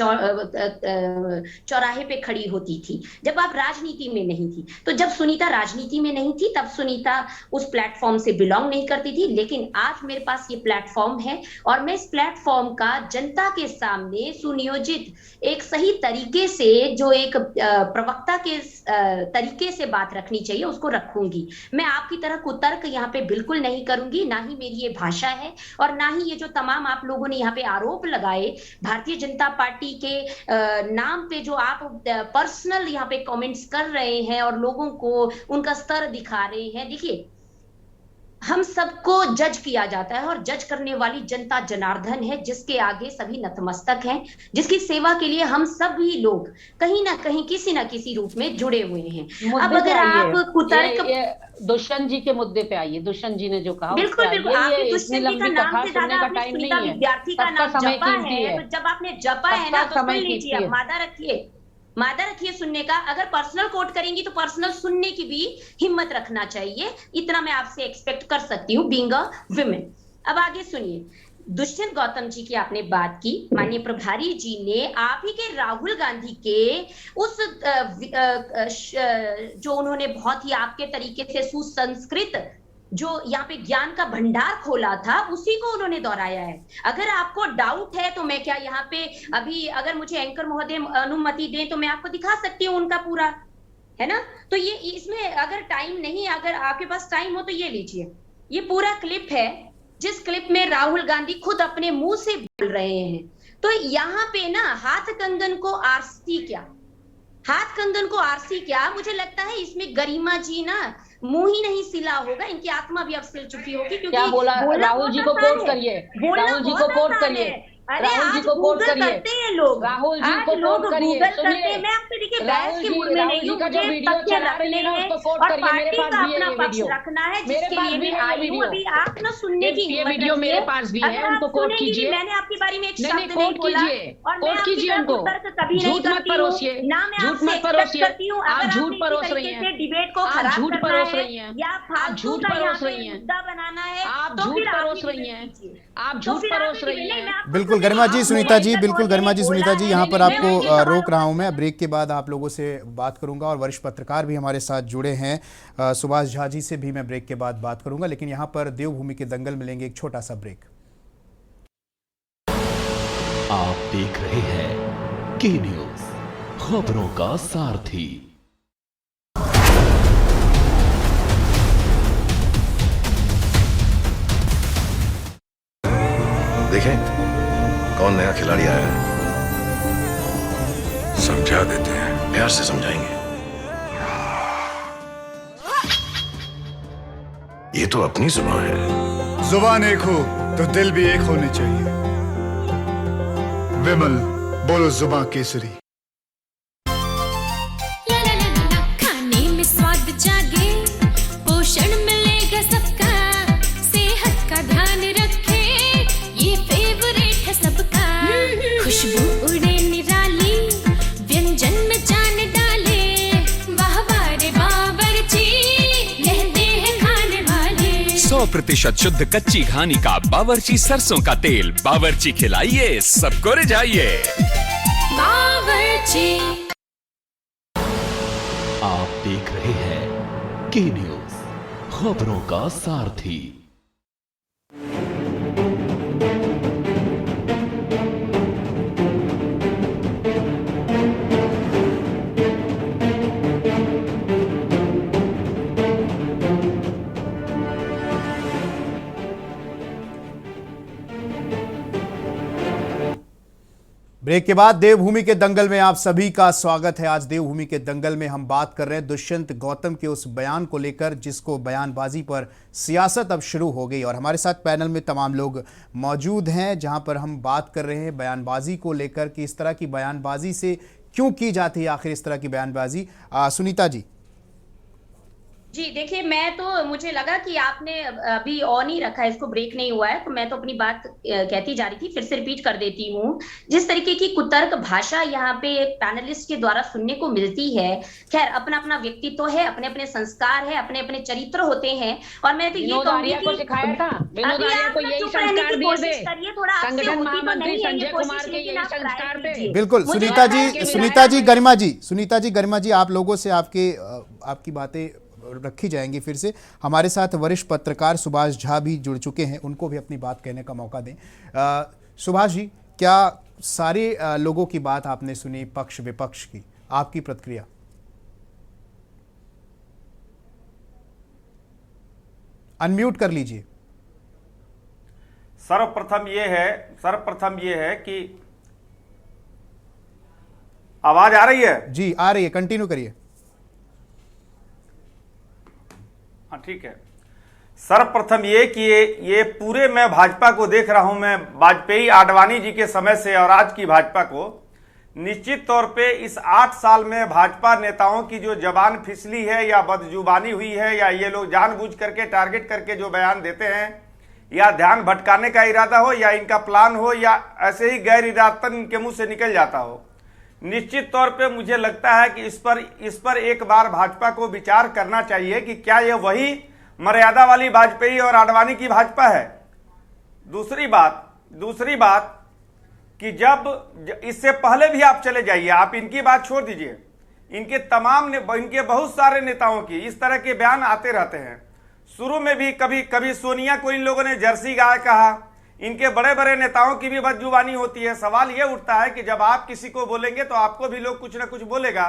चौराहे पे खड़ी होती थी जब आप राजनीति में नहीं थी। तो जब सुनीता राजनीति में नहीं थी तब सुनीता उस प्लेटफॉर्म से बिलोंग नहीं करती थी, लेकिन आज मेरे पास ये प्लेटफॉर्म है और मैं इस प्लेटफॉर्म का जनता के सामने सुनियोजित एक सही तरीके से, जो एक प्रवक्ता के तरीके से बात रखनी चाहिए उसको रखूंगी। मैं आपकी तरह कुतर्क यहाँ पे बिल्कुल नहीं करूंगी, ना ही मेरी ये भाषा है और ना ही ये जो तमाम आप लोगों ने यहाँ पे आरोप लगाए भारतीय जनता पार्टी के नाम पे, जो आप पर्सनल यहाँ पे कमेंट्स कर रहे हैं और लोगों को उनका स्तर दिखा रहे हैं। देखिए, हम सबको जज किया जाता है और जज करने वाली जनता जनार्दन है, जिसके आगे सभी नतमस्तक हैं, जिसकी सेवा के लिए हम सभी लोग कहीं ना कहीं किसी ना किसी रूप में जुड़े हुए हैं। अब अगर आप कुतर्क दुष्यंत जी के मुद्दे पे आइए, दुष्यंत जी ने जो कहा बिल्कुल बिल्कुल, आपने दुष्यंत जी का नाम से ज्यादा आपने सुनीता विद्यार्थी का नाम जपा है, तो जब आपने जपा है ना तो सुन लीजिए, अब मादा रखिए सुनने का। अगर पर्सनल कोट करेंगी तो पर्सनल सुनने की भी हिम्मत रखना चाहिए, इतना मैं आपसे एक्सपेक्ट कर सकती हूँ बीइंग अ विमेन। अब आगे सुनिए, दुष्यंत गौतम जी की आपने बात की, माननीय प्रभारी जी ने आप ही के राहुल गांधी के उस जो उन्होंने बहुत ही आपके तरीके से सुसंस्कृत जो यहाँ पे ज्ञान का भंडार खोला था, उसी को उन्होंने दोहराया है। अगर आपको डाउट है तो मैं क्या यहाँ पे अभी, अगर मुझे एंकर महोदय अनुमति दें तो मैं आपको दिखा सकती हूँ उनका पूरा, है ना। तो ये इसमें अगर टाइम नहीं, अगर आपके पास टाइम हो तो ये लीजिए, ये पूरा क्लिप है जिस क्लिप में राहुल गांधी खुद अपने मुंह से बोल रहे हैं। तो यहाँ पे ना हाथ कंगन को आरसी क्या, हाथ कंगन को आरसी क्या, मुझे लगता है इसमें गरिमा जी ना मुंह ही नहीं सिला होगा, इनकी आत्मा भी अब सिल चुकी होगी। क्योंकि क्या बोला राहुल जी को कोट करिए, राहुल जी को कोट करिए, राहुल जी को कोट करिए, लोग राहुल जी को कोट करिए। सुनिए, मैं आपसे देखिए राहुल जी का जो वीडियो चला रही है ना उसको कोट करिए, मेरे पास भी है ये वीडियो, रखना है, मेरे पास भी है ये वीडियो, अभी आप ना सुनने की ये वीडियो मेरे पास भी है, उनको कोट कीजिए। मैंने आपके बारे में एक शब्द कोट कीजिए, कोट कीजिए उनको, झूठ मत परोसिए, झूठ मत परोसिए, आप झूठ परोस रही हैं, डिबेट को आप झूठ परोस रही हैं, आप झूठ परोस रही हैं, मुद्दा बनाना है, आप झूठ परोस रही हैं, आप झूठ परोस रही हैं। बिल्कुल गरिमा जी, सुनीता जी, बिल्कुल गरिमा जी, सुनीता जी, यहाँ पर आपको रोक रहा हूँ मैं। ब्रेक के बाद आप लोगों से बात करूंगा और वरिष्ठ पत्रकार भी हमारे साथ जुड़े हैं, सुभाष झा जी से भी मैं ब्रेक के बाद बात करूंगा, लेकिन यहाँ पर देवभूमि के दंगल में लेंगे एक छोटा सा ब्रेक। आप देख रहे हैं के न्यूज, खबरों का सारथी। देखें कौन नया खिलाड़ी आया है, समझा देते हैं, प्यार से समझाएंगे। ये तो अपनी जुबान है। जुबान एक हो तो दिल भी एक होने चाहिए। विमल बोलो जुबान केसरी। खाने में स्वाद जागे, पोषण मिलेगा सबका, सेहत का ध्यान रखे, ये फेवरेट है सबका। खुशबू उड़े निराली, व्यंजन में जान डाले, वाह वाह रे बावर्ची, रहते हैं खाने वाले। 100% शुद्ध कच्ची घानी का बावर्ची सरसों का तेल, बावर्ची खिलाइए सबको रिझाइए। बावर्ची। आप देख रहे हैं के न्यूज, खबरों का सारथी। ब्रेक के बाद देवभूमि के दंगल में आप सभी का स्वागत है। आज देवभूमि के दंगल में हम बात कर रहे हैं दुष्यंत गौतम के उस बयान को लेकर जिसको बयानबाजी पर सियासत अब शुरू हो गई, और हमारे साथ पैनल में तमाम लोग मौजूद हैं जहां पर हम बात कर रहे हैं बयानबाजी को लेकर कि इस तरह की बयानबाजी से क्यों की जाती है आखिर इस तरह की बयानबाजी। सुनीता जी। जी देखिए, मैं तो मुझे लगा कि आपने अभी ऑन ही रखा है, इसको ब्रेक नहीं हुआ है, तो मैं तो अपनी बात कहती जा रही थी, फिर से रिपीट कर देती हूँ। जिस तरीके की कुतर्क भाषा यहाँ पे एक पैनलिस्ट के द्वारा सुनने को मिलती है, खैर अपना अपना व्यक्तित्व है, अपने अपने संस्कार है, अपने अपने चरित्र होते हैं, और मैं तो ये कहूंगी कि सिखाया था, विनोद आर्या को यही संस्कार दिए थे, संगठन महामंत्री संजय कुमार के यही संस्कार थे। बिल्कुल सुनीता जी, गरिमा जी, आप लोगों से आपकी बातें रखी जाएंगी। फिर से हमारे साथ वरिष्ठ पत्रकार सुभाष झा भी जुड़ चुके हैं, उनको भी अपनी बात कहने का मौका दें। सुभाष जी, क्या सारे लोगों की बात आपने सुनी, पक्ष विपक्ष की, आपकी प्रतिक्रिया? अनम्यूट कर लीजिए। सर्वप्रथम ये है कि आवाज आ रही है? जी आ रही है, कंटिन्यू करिए। हाँ ठीक है। सर्वप्रथम ये कि ये पूरे मैं भाजपा को देख रहा हूं, मैं वाजपेयी आडवाणी जी के समय से और आज की भाजपा को, निश्चित तौर पे इस 8 साल में भाजपा नेताओं की जो जबान फिसली है या बदजुबानी हुई है, या ये लोग जानबूझ करके टारगेट करके जो बयान देते हैं, या ध्यान भटकाने का इरादा हो, या इनका प्लान हो, या ऐसे ही गैर इरादतन इनके मुंह से निकल जाता हो, निश्चित तौर पे मुझे लगता है कि इस पर एक बार भाजपा को विचार करना चाहिए कि क्या यह वही मर्यादा वाली वाजपेयी और आडवाणी की भाजपा है। दूसरी बात कि जब इससे पहले भी आप चले जाइए, आप इनकी बात छोड़ दीजिए, इनके बहुत सारे नेताओं की इस तरह के बयान आते रहते हैं। शुरू में भी कभी सोनिया को इन लोगों ने जर्सी गाय कहा, इनके बड़े बड़े नेताओं की भी बदजुबानी होती है। सवाल यह उठता है कि जब आप किसी को बोलेंगे तो आपको भी लोग कुछ ना कुछ बोलेगा,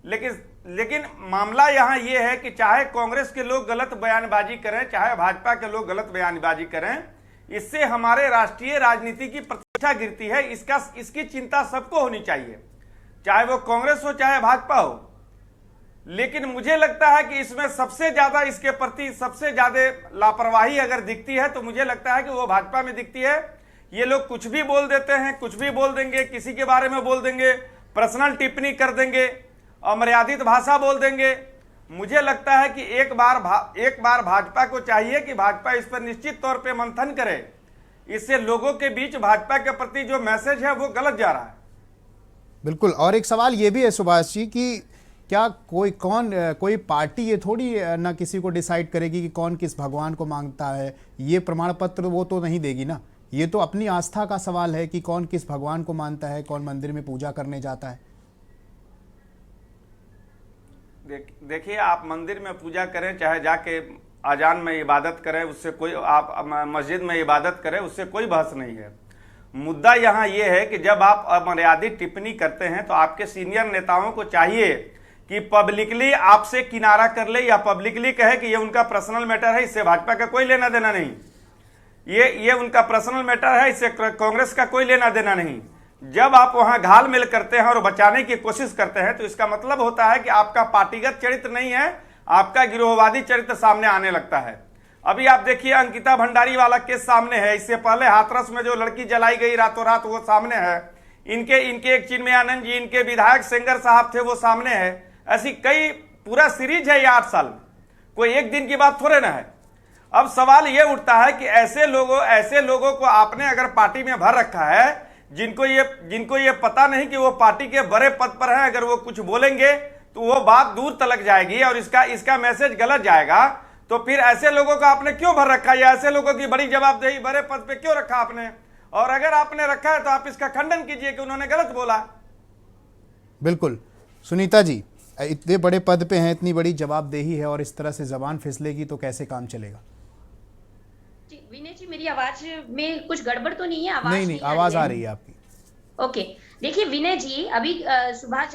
लेकिन मामला यहाँ ये है कि चाहे कांग्रेस के लोग गलत बयानबाजी करें, चाहे भाजपा के लोग गलत बयानबाजी करें, इससे हमारे राष्ट्रीय राजनीति की प्रतिष्ठा गिरती है। इसकी चिंता सबको होनी चाहिए, चाहे वो कांग्रेस हो चाहे भाजपा हो। लेकिन मुझे लगता है कि इसमें सबसे ज्यादा इसके प्रति सबसे ज्यादा लापरवाही अगर दिखती है तो मुझे लगता है कि वो भाजपा में दिखती है। ये लोग कुछ भी बोल देते हैं, कुछ भी बोल देंगे, किसी के बारे में बोल देंगे, पर्सनल टिप्पणी कर देंगे, अमर्यादित भाषा बोल देंगे। मुझे लगता है कि एक बार भाजपा को चाहिए कि भाजपा इस पर निश्चित तौर पे मंथन करे। इससे लोगों के बीच भाजपा के प्रति जो मैसेज है वो गलत जा रहा है। बिल्कुल। और एक सवाल ये भी है सुभाष जी कि क्या कोई पार्टी ये थोड़ी ना किसी को डिसाइड करेगी कि कौन किस भगवान को मांगता है, ये प्रमाण पत्र वो तो नहीं देगी ना। ये तो अपनी आस्था का सवाल है कि कौन किस भगवान को मानता है, कौन मंदिर में पूजा करने जाता है। देखिए, आप मंदिर में पूजा करें, चाहे जाके आजान में इबादत करें, उससे कोई, आप मस्जिद में इबादत करें, उससे कोई बहस नहीं है। मुद्दा यहाँ ये है कि जब आप अमर्यादित टिप्पणी करते हैं तो आपके सीनियर नेताओं को चाहिए कि पब्लिकली आपसे किनारा कर ले या पब्लिकली कहे कि ये उनका पर्सनल मैटर है, इससे भाजपा का कोई लेना देना नहीं, ये उनका पर्सनल मैटर है, इससे कांग्रेस का कोई लेना देना नहीं। जब आप वहां घाल मेल करते हैं और बचाने की कोशिश करते हैं तो इसका मतलब होता है कि आपका पार्टीगत चरित्र नहीं है, आपका गिरोहवादी चरित्र सामने आने लगता है। अभी आप देखिए अंकिता भंडारी वाला केस सामने है, इससे पहले हाथरस में जो लड़की जलाई गई रातों रात वो सामने है, इनके एक चिन्मय आनंद जी, इनके विधायक सेंगर साहब थे वो सामने है। ऐसी कई पूरा सीरीज है ये 8 साल, कोई एक दिन की बात थोड़े ना है। अब सवाल ये उठता है कि ऐसे लोगों को आपने अगर पार्टी में भर रखा है जिनको ये पता नहीं कि वो पार्टी के बड़े पद पर हैं, अगर वो कुछ बोलेंगे तो वो बात दूर तलक जाएगी और इसका मैसेज गलत जाएगा, तो फिर ऐसे लोगों का आपने क्यों भर रखा है, या ऐसे लोगों की बड़ी जवाबदेही बड़े पद पे क्यों रखा आपने? और अगर आपने रखा है तो आप इसका खंडन कीजिए कि उन्होंने गलत बोला। बिल्कुल सुनीता जी, इतने बड़े पद पे हैं, इतनी बड़ी जवाबदेही है और इस तरह से जबान फिसलेगी तो कैसे काम चलेगा? विनय जी, मेरी आवाज में कुछ गड़बड़ तो नहीं है? नहीं, आवाज आ रही है आपकी। ओके, देखिए विनय जी, अभी सुभाष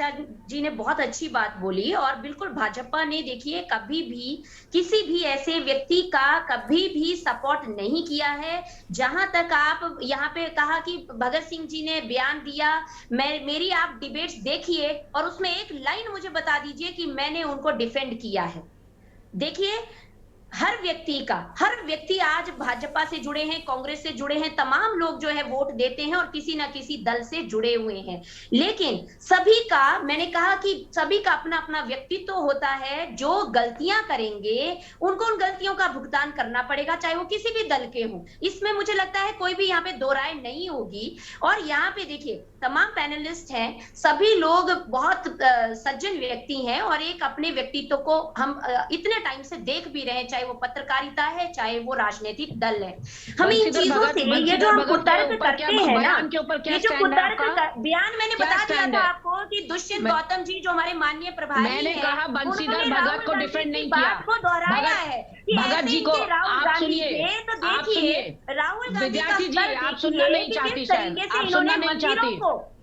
जी ने बहुत अच्छी बात बोली और बिल्कुल भाजपा ने देखिए कभी भी किसी भी ऐसे व्यक्ति का कभी भी सपोर्ट नहीं किया है। जहां तक आप यहाँ पे कहा कि भगत सिंह जी ने बयान दिया, मेरी आप डिबेट्स देखिए और उसमें एक लाइन मुझे बता दीजिए कि मैंने उनको डिफेंड किया है। देखिए हर व्यक्ति आज भाजपा से जुड़े हैं, कांग्रेस से जुड़े हैं, तमाम लोग जो है वोट देते हैं और किसी ना किसी दल से जुड़े हुए हैं, लेकिन सभी का, मैंने कहा कि सभी का अपना अपना व्यक्तित्व होता है। जो गलतियां करेंगे उनको उन गलतियों का भुगतान करना पड़ेगा, चाहे वो किसी भी दल के हों। इसमें मुझे लगता है कोई भी यहाँ पे दो राय नहीं होगी। और यहाँ पे देखिए तमाम पैनलिस्ट हैं, सभी लोग बहुत सज्जन व्यक्ति हैं और एक अपने व्यक्तित्व को हम इतने टाइम से देख भी रहे हैं, चाहे वो पत्रकारिता है चाहे वो राजनीतिक दल है। हमें इन चीजों से ये जो हम कुतर्क करते हैं ना, ये जो कुतर्क बयान मैंने बता दिया था आपको कि दुष्यंत गौतम जी जो हमारे माननीय प्रभारी हैं, मैंने कहा बंशीधर भगत को डिफेंड नहीं किया, बात को दोहराया है कि भगत जी को आप सुनिए, तो देखिए राहुल गांधी विद्यार्थी जी आप सुनना नहीं चाहती, शायद आप सुनना नहीं चाहती,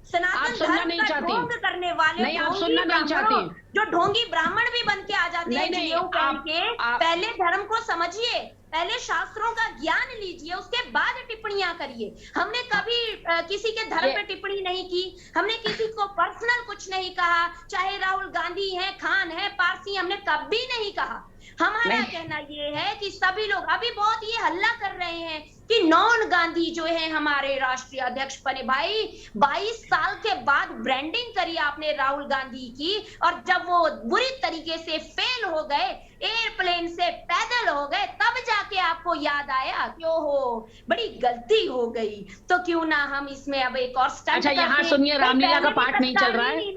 सनातन धर्म का ढोंग करने वाले नहीं, आप सुनना नहीं चाहती, जो ढोंगी ब्राह्मण भी बन के आ जाते हैं जीव करके। पहले धर्म को समझिए, पहले शास्त्रों का ज्ञान लीजिए, उसके बाद टिप्पणियां करिए। हमने कभी किसी के धर्म पे टिप्पणी नहीं की, हमने किसी को पर्सनल कुछ नहीं कहा, चाहे राहुल गांधी है, खान है, पारसी, हमने कभी नहीं कहा। हमारा कहना ये है कि सभी लोग अभी बहुत ये हल्ला कर रहे हैं कि नॉन गांधी जो है हमारे राष्ट्रीय अध्यक्ष बने। भाई 22 साल के बाद ब्रांडिंग करी आपने राहुल गांधी की, और जब वो बुरी तरीके से फेल हो गए, एयरप्लेन से पैदल हो गए, तब जाके आपको याद आया कि ओहो बड़ी गलती हो गई, तो क्यों ना हम इसमें अब एक और स्टंट। अच्छा यहाँ सुनिए, रामलीला का पाठ नहीं चल रहा है,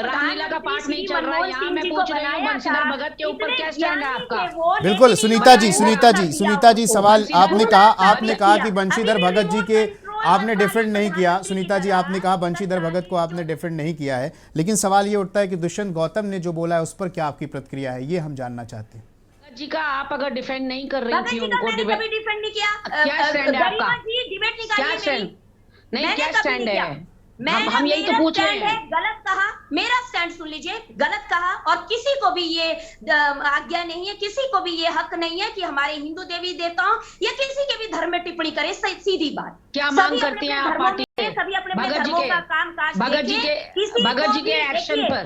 रामलीला का पाठ नहीं चल रहा है, यहाँ मैं पूछ रही हूँ बंशीधर भगत के ऊपर क्या स्टैंड है आपका? बिल्कुल सुनीता जी सवाल आपने कहा कि बंशीधर भगत जी के आपने डिफेंड नहीं किया। सुनीता जी, आपने कहा बंशीधर भगत को आपने डिफेंड नहीं किया है, लेकिन सवाल ये उठता है कि दुष्यंत गौतम ने जो बोला है उस पर क्या आपकी प्रतिक्रिया है, ये हम जानना चाहते हैं। भगत जी का आप अगर डिफेंड नहीं कर रही थी उनको, मैंने कभी डिफेंड नहीं किया। क्या स्टैंड है आपका? डिबेट क्या स्टैंड नहीं, क्या स्टैंड है? हम यही तो पूछ रहे हैं। गलत कहा, मेरा स्टैंड सुन लीजिए, गलत कहा, और किसी को भी ये आज्ञा नहीं है, किसी को भी ये हक नहीं है कि हमारे हिंदू देवी देवताओं या किसी के भी धर्म में टिप्पणी करे। सीधी बात, क्या मांग करती हैं आप पार्टी से? सभी अपने धर्मों का काम काज भगत जी के एक्शन पर,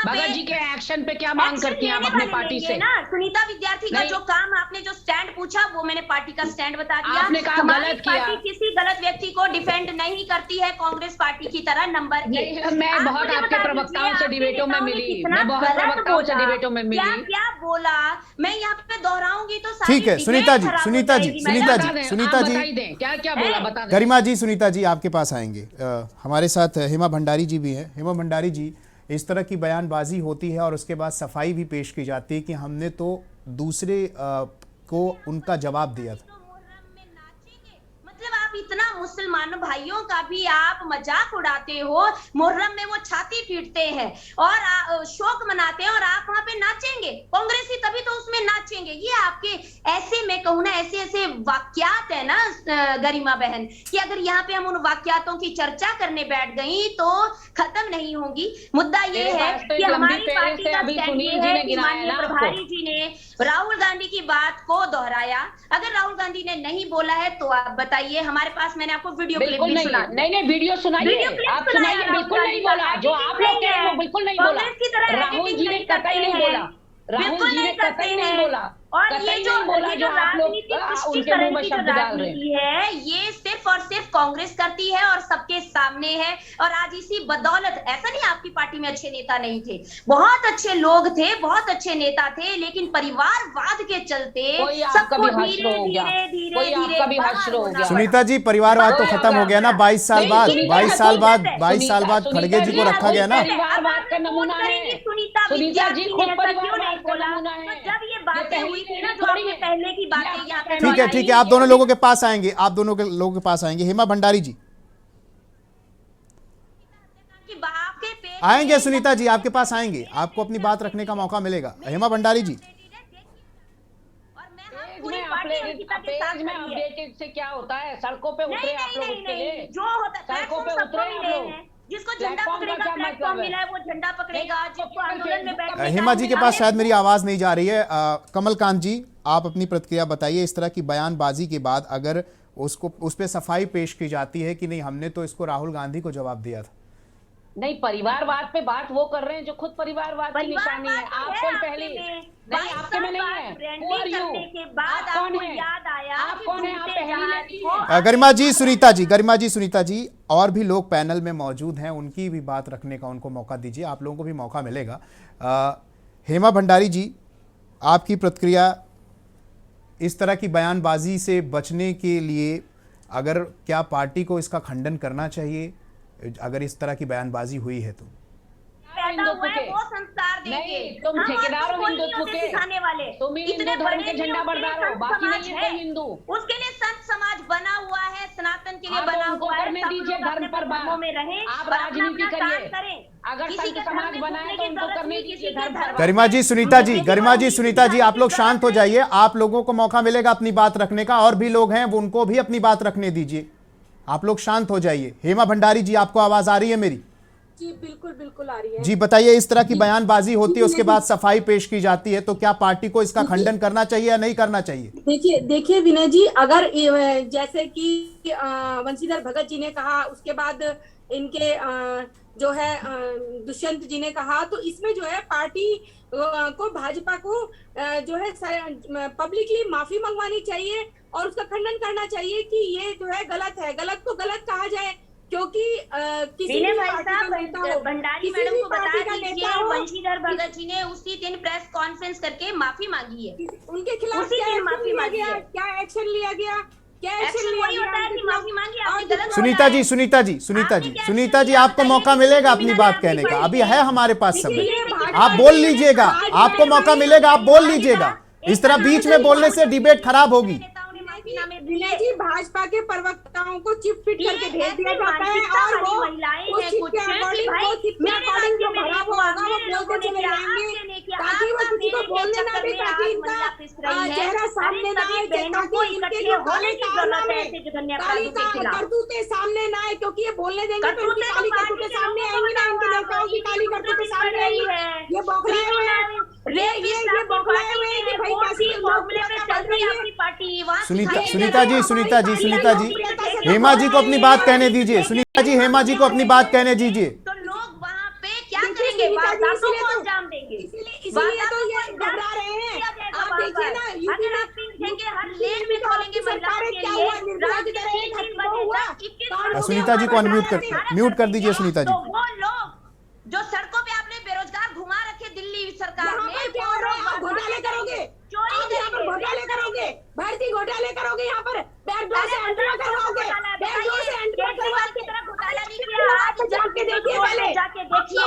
भगत जी के एक्शन पे क्या मांग करती हैं आप अपने पार्टी से? ना सुनीता विद्यार्थी का जो काम, आपने जो स्टैंड पूछा वो मैंने पार्टी का स्टैंड बता दिया। आपने कहा गलत किया, किसी गलत व्यक्ति को डिफेंड नहीं करती है कांग्रेस पार्टी की तरह। नंबर 1, मैं बहुत आपके प्रवक्ताओं से डिबेटों में मिली, मैं बहुत प्रवक्ताओं से डिबेटों में मिली। क्या बोला मैं यहाँ पे दोहराऊंगी तो ठीक है। सुनीता जी क्या बोला बता दें। गरिमा जी, सुनीता जी आपके पास आएंगे। हमारे साथ हेमा भंडारी जी भी हैं। हेमा भंडारी जी, इस तरह की बयानबाजी होती है और उसके बाद सफाई भी पेश की जाती है कि हमने तो दूसरे को उनका जवाब दिया था। मतलब आप इतना मुसलमान भाइयों का भी आप मजाक उड़ाते हो। मुहर्रम में वो छाती पीटते हैं और शोक मनाते हैं और आप वहाँ पे नाचेंगे, कांग्रेसी तभी तो उसमें नाचेंगे। ये आपके ऐसे, मैं कहूँ ना, ऐसे ऐसे वाक्यात है ना गरिमा बहन, कि अगर यहाँ पे हम उन वाक्यातों की चर्चा करने बैठ गई तो खत्म नहीं होगी। मुद्दा ये है कि हमारी पार्टी का स्टैंड ये है कि माननीय प्रभारी जी ने राहुल गांधी की बात को दोहराया। अगर राहुल गांधी ने नहीं बोला है तो आप बताइए, हमारे पास मैंने आपको वीडियो क्लिप भी सुना। नहीं वीडियो सुनाइए, आप सुनाइए। बिल्कुल नहीं बोला, जो आप लोग कह रहे हैं वो बिल्कुल नहीं बोला। राहुल जी ने कतई नहीं बोला, राहुल जी ने कतई नहीं बोला। और ये जो राजनीति उनके मुंह में शब्द डाल रहे हैं, ये सिर्फ और सिर्फ कांग्रेस करती है और सबके सामने है। और आज इसी बदौलत, ऐसा नहीं आपकी पार्टी में अच्छे नेता नहीं थे, बहुत अच्छे लोग थे, बहुत अच्छे नेता थे, लेकिन परिवारवाद के चलते सबको धीरे धीरे। सुनीता जी, परिवारवाद तो खत्म हो गया ना 22 साल बाद। 22 साल बाद खड़गे जी को रखा गया ना। परिवारवाद का नमूना है सुनीता जी, खुद परिवारवाद का नमूना है। जब ये बातें हुई थी ना, जो आपने पहले की बातें यहाँ पे, ठीक है, आप दोनों लोगों के पास आएंगे, आप दोनों के लोगों के पास आएंगे। हेमा भंडारी जी आएंगे, सुनीता जी आपके पास आएंगे, आपको अपनी बात रखने का मौका मिलेगा। हेमा भंडारी जी, अपडेटेड से क्या होता है? सड़कों पे उतरे आप लोग, उसके लिए जो होता है सड़कों पे उतरे आप लोग। जिसको झंडा पकड़ेगा, प्लेटफॉर्म मिला है, वो झंडा पकड़ेगा। जिसको आंदोलन में बैठने, हेमा जी के पास शायद मेरी आवाज नहीं जा रही है। कमलकांत जी, आप अपनी प्रतिक्रिया बताइए। इस तरह की बयानबाजी के बाद अगर उस पे सफाई पेश की जाती है कि नहीं, हमने तो इसको राहुल गांधी को जवाब दिया था। नहीं, परिवारवाद पे बात वो कर रहे हैं जो खुद परिवारवाद की निशानी है। आपको पहले नहीं, आपके में नहीं है। बाद आपको याद आया आप कौन है? आप पहली गरिमा जी, सुनीता जी और भी लोग पैनल में मौजूद हैं, उनकी भी बात रखने का उनको मौका दीजिए, आप लोगों को भी मौका मिलेगा। हेमा भंडारी जी, आपकी प्रतिक्रिया इस तरह की बयानबाजी से बचने के लिए, अगर क्या पार्टी को इसका खंडन करना चाहिए अगर इस तरह की बयानबाजी हुई है तो? वो संस्कार देंगे। तुम ठेकेदार हो हिंदुत्व के, सिखाने वाले, तुम हिंदू धर्म के झंडा बरदार हो, बाकी नहीं है हिंदू। उसके लिए संत समाज बना हुआ है, सनातन के लिए बना हुआ है। करने दीजिए धर्म पर बात, में रहे, आप राजनीति करिए। अगर संत समाज बना है तो उनको करने दीजिए धर्म पर। गरिमा जी, सुनीता जी आप लोग शांत हो जाइए, आप लोगों को मौका मिलेगा अपनी बात रखने का। और भी लोग हैं, वो उनको भी अपनी बात रखने दीजिए, आप लोग शांत हो जाइए। हेमा भंडारी जी, आपको आवाज आ रही है मेरी? जी बिल्कुल आ रही है। जी बताइए, इस तरह की बयानबाजी होती है, उसके बाद सफाई पेश की जाती है, तो क्या पार्टी को इसका खंडन करना चाहिए या नहीं करना चाहिए? देखिए विनय जी, अगर जैसे कि वंशीधर भगत जी ने कहा, उसके बाद इनके जो है दुष्यंत जी ने कहा, तो इसमें जो है पार्टी को, भाजपा को जो है पब्लिकली माफी मंगवानी चाहिए और उसका खंडन करना चाहिए कि ये जो है गलत है, गलत को गलत कहा जाए। क्योंकि किसी भी भंडारी मैडम को बता दीजिए, वंशीधर भगत जी ने उसी दिन प्रेस कॉन्फ्रेंस करके माफी मांगी है। उनके खिलाफ माफी मांगी है, क्या एक्शन लिया गया? सुनीता जी आपको मौका मिलेगा अपनी बात कहने का, अभी है हमारे पास समय, आप बोल लीजिएगा, आपको मौका मिलेगा, आप बोल लीजिएगा। इस तरह बीच में बोलने से डिबेट खराब होगी। विनय जी, भाजपा के प्रवक्ताओं को चिप फिट करके भेज दिया जाता है और वो चिप के अकॉर्डिंग जो भरा वो होगा वो बोलते चले जाएंगे, ताकि वो किसी को बोलने ना दे, ताकि इनका चेहरा सामने ना आए, ताकि इनके जो काले काली करतूतें सामने ना आए, क्योंकि ये बोलने देंगे तो इनकी काली करतूतें सामने आएंगी ना, इनके नेताओं की काली करतूतें सामने आएंगी। ये बौखलाए हुए हैं, ये बौखलाए हुए हैं कि भाई कैसी चल रही है। सुनीता जी, हेमा जी को अपनी बात कहने दीजिए। सुनीता जी, हेमा जी को अपनी बात कहने दीजिए। तो लोग वहाँ पे क्या करेंगे? वारदातों को अंजाम देंगे, इसलिए तो ये घबरा रहे हैं। आप देखिए ना, यूपी में हर लेन में खोलेंगे महिलाओं के लिए। सुनीता जी को म्यूट कर दीजिए। सुनीता जी, तो वो लोग जो सड़कों पे आपने बेरोजगार घुमा रखे दिल्ली सरकार में, घोटाले करोगे, घोटाले करोगे, भर्ती घोटाले करोगे, यहाँ पर बैकडोर से एंट्री करवाओगे, बैकडोर से एंट्री करवा के घोटाला नहीं किया। आप जाके देखिए, पहले जाके देखिए,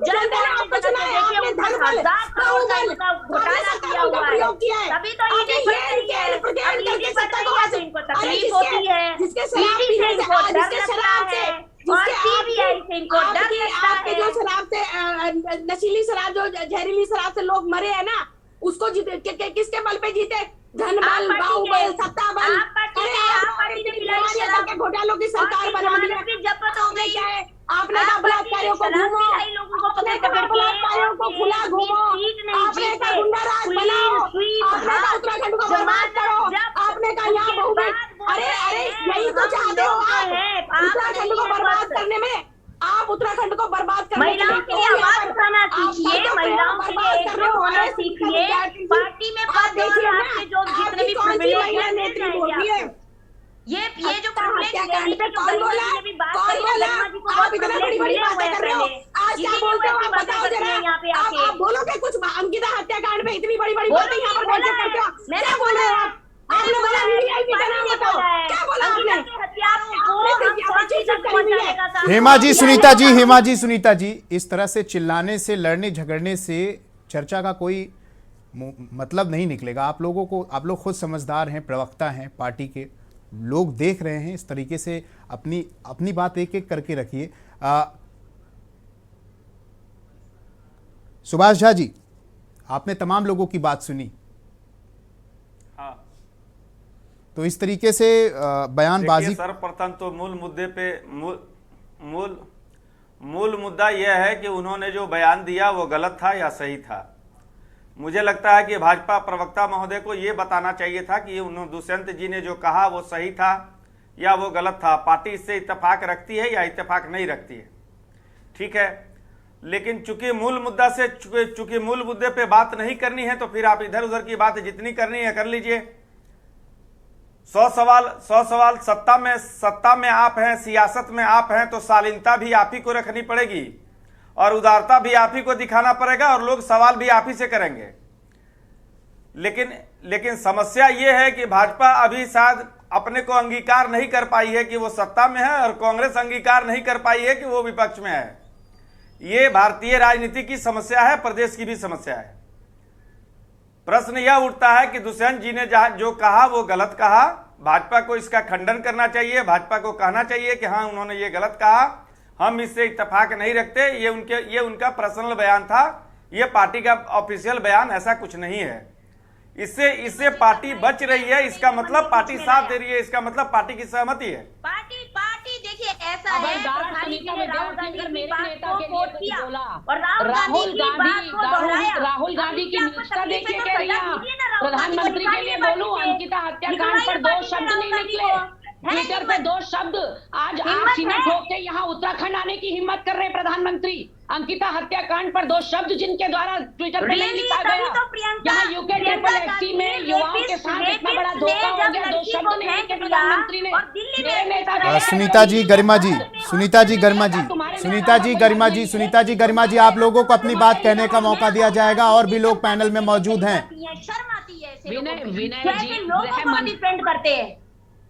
जनता ने आपको चुना है, आपने धन बल घोटाला किया हुआ है, तभी तो इनको तकलीफ होती है, जिसके शराब से और सीबीआई से इनको डर लगता आपके है। जो शराब से नशीली शराब, जो जहरीली शराब से लोग मरे हैं ना, उसको किसके बल पे जीते? धन बल, बाहुबल, सत्ता बल। घोटालों की सरकार बना दी। आपने क्या है? आपने कहा बलात्कारियों को घूमो, आपने कहा बलात्कारियों को खुला घूमो, आपने कहा गुंडा राज बनाओ, आपने कहा उत्तराखंड को बर्बाद करो, आपने कहा यहाँ बहु। अरे यही तो चाहते हो आप, उत्तराखंड को बर्बाद करने में। आप उत्तराखंड को बर्बाद करने महिलाओं के लिए आवाज उठाना सीखिए, महिलाओं के लिए एकजुट होना सीखिए। पार्टी में पद और आपके जो जितने भी प्रिविलेज हैं, ये जो प्रिविलेज कौन बोला? आप इतना बड़ी बातें कर रहे हो, आज क्या बोलते हो? आप बताओ जरा, आप बोलोगे कुछ? अंकिता हत्याकांड में इतनी बड़ी बातें यहाँ पर बोलते करते हो, क्या बोल रहे हो आप? आपने बोला वीवीआईपी का नाम बताओ, क्या बोला आपने? हेमा जी, सुनीता जी, हेमा जी, सुनीता जी, इस तरह से चिल्लाने से, लड़ने झगड़ने से चर्चा का कोई मतलब नहीं निकलेगा। आप लोगों को, आप लोग खुद समझदार हैं, प्रवक्ता हैं, पार्टी के लोग देख रहे हैं। इस तरीके से अपनी बात एक एक करके रखिए। सुभाष झा जी, आपने तमाम लोगों की बात सुनी। हाँ, तो इस तरीके से बयानबाजी, सर्वप्रथम तो मूल मुद्दे पे मूल मुद्दा यह है कि उन्होंने जो बयान दिया वो गलत था या सही था। मुझे लगता है कि भाजपा प्रवक्ता महोदय को ये बताना चाहिए था कि दुष्यंत जी ने जो कहा वो सही था या वो गलत था। पार्टी इससे इत्तेफाक रखती है या इत्तेफाक नहीं रखती है, ठीक है। लेकिन चूंकि मूल मुद्दे पे बात नहीं करनी है, तो फिर आप इधर उधर की बात जितनी करनी है कर लीजिए। 100 सवाल सत्ता में आप हैं, सियासत में आप हैं, तो शालीनता भी आप ही को रखनी पड़ेगी और उदारता भी आप ही को दिखाना पड़ेगा और लोग सवाल भी आप ही से करेंगे। लेकिन समस्या ये है कि भाजपा अभी शायद अपने को अंगीकार नहीं कर पाई है कि वो सत्ता में है, और कांग्रेस अंगीकार नहीं कर पाई है कि वो विपक्ष में है। ये भारतीय राजनीति की समस्या है, प्रदेश की भी समस्या है। प्रश्न यह उठता है कि दुष्यंत जी ने जो कहा वो गलत कहा। भाजपा को इसका खंडन करना चाहिए, भाजपा को कहना चाहिए कि हाँ, उन्होंने ये गलत कहा, हम इससे इत्तेफाक नहीं रखते। ये उनका पर्सनल बयान था, ये पार्टी का ऑफिशियल बयान ऐसा कुछ नहीं है। इससे पार्टी बच रही है, इसका मतलब पार्टी साथ दे रही है, इसका मतलब पार्टी की सहमति है। पार्टी देखिए ऐसा है, राहुल गांधी की निष्ठा देखिए कह रही है। प्रधानमंत्री के लिए बोलूं, अंकिता हत्याकांड पर 2 शब्द नहीं निकले, ट्विटर पे 2 शब्द। आज आप सीने ठोक के यहाँ उत्तराखंड आने की हिम्मत कर रहे हैं प्रधानमंत्री। अंकिता हत्याकांड पर 2 शब्द जिनके द्वारा ट्विटर पे नहीं लिखा गया। यहाँ यूके ट्रिपल एफसी में युवाओं के साथ इतना बड़ा धोखा हो गया, 2 शब्द नहीं लिखे प्रधानमंत्री ने। मेरे नेता सुनीता जी गरिमा जी, सुनीता जी गरिमा जी, सुनीता जी गरिमा जी, सुनीता जी गरिमा जी, आप लोगों को अपनी बात कहने का मौका दिया जाएगा। और भी लोग पैनल में मौजूद हैं। शर्म आती है ऐसे विनय जी, लोगों को डिफेंड करते हैं।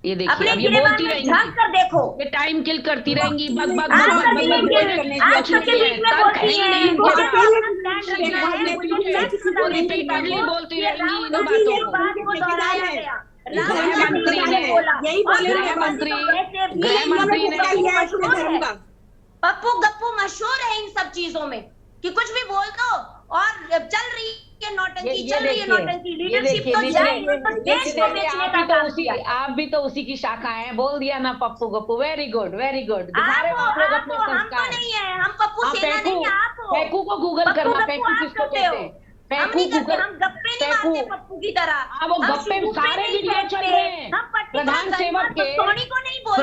ये देखिए, अब ये बोलती रहेंगी, कर देखो, ये टाइम किल करती रहेंगी, आज के बीच में बोलती हैं, बोलती रहेंगी इन बातों को। गृहमंत्री ने पप्पू गप्पू मशहूर है इन सब चीजों में कि कुछ भी बोल दो और चल रही है नौटंकी, चल रही है नौटंकी। लीडरशिप तो जाएगी, तो देश को बेचने का काम किया। आप भी तो उसी की शाखा हैं, बोल दिया ना Pappu Gappu. Very good, very good. हम तो नहीं है, हम पप्पू सेना नहीं है। आप पैकू को गूगल करना, पैकू किसको कहते हैं? हम गप्पे नहीं मारते पप्पू की तरह। वो गप्पे सारे वीडियो चल रहे हैं। प्रधान सेवक के सोनी को नहीं बोलते,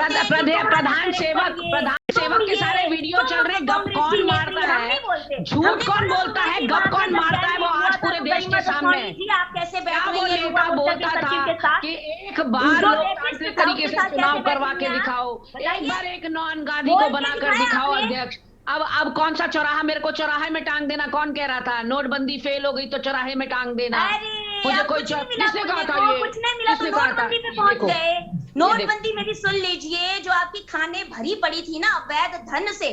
प्रधान सेवक के सारे वीडियो चल रहे हैं। गप कौन मारता है, झूठ कौन बोलता है, गप कौन मारता है, वो आज पूरे देश के सामने। आप कैसे वो नेता बोलता था कि एक बार लोकतांत्रिक तरीके से चुनाव करवा के दिखाओ, एक बार एक नॉन गांधी को बनाकर दिखाओ अध्यक्ष। अब कौन सा चौराहा, मेरे को चौराहे में टांग देना, कौन कह रहा था? नोटबंदी फेल हो गई तो चौराहे में टांग देना। मुझे कोई किसने कहा था? ये कुछ नहीं मिला तो नोटबंदी पे पहुंच गए। नोटबंदी में भी सुन लीजिए, जो आपकी खाने भरी पड़ी थी ना अवैध धन से,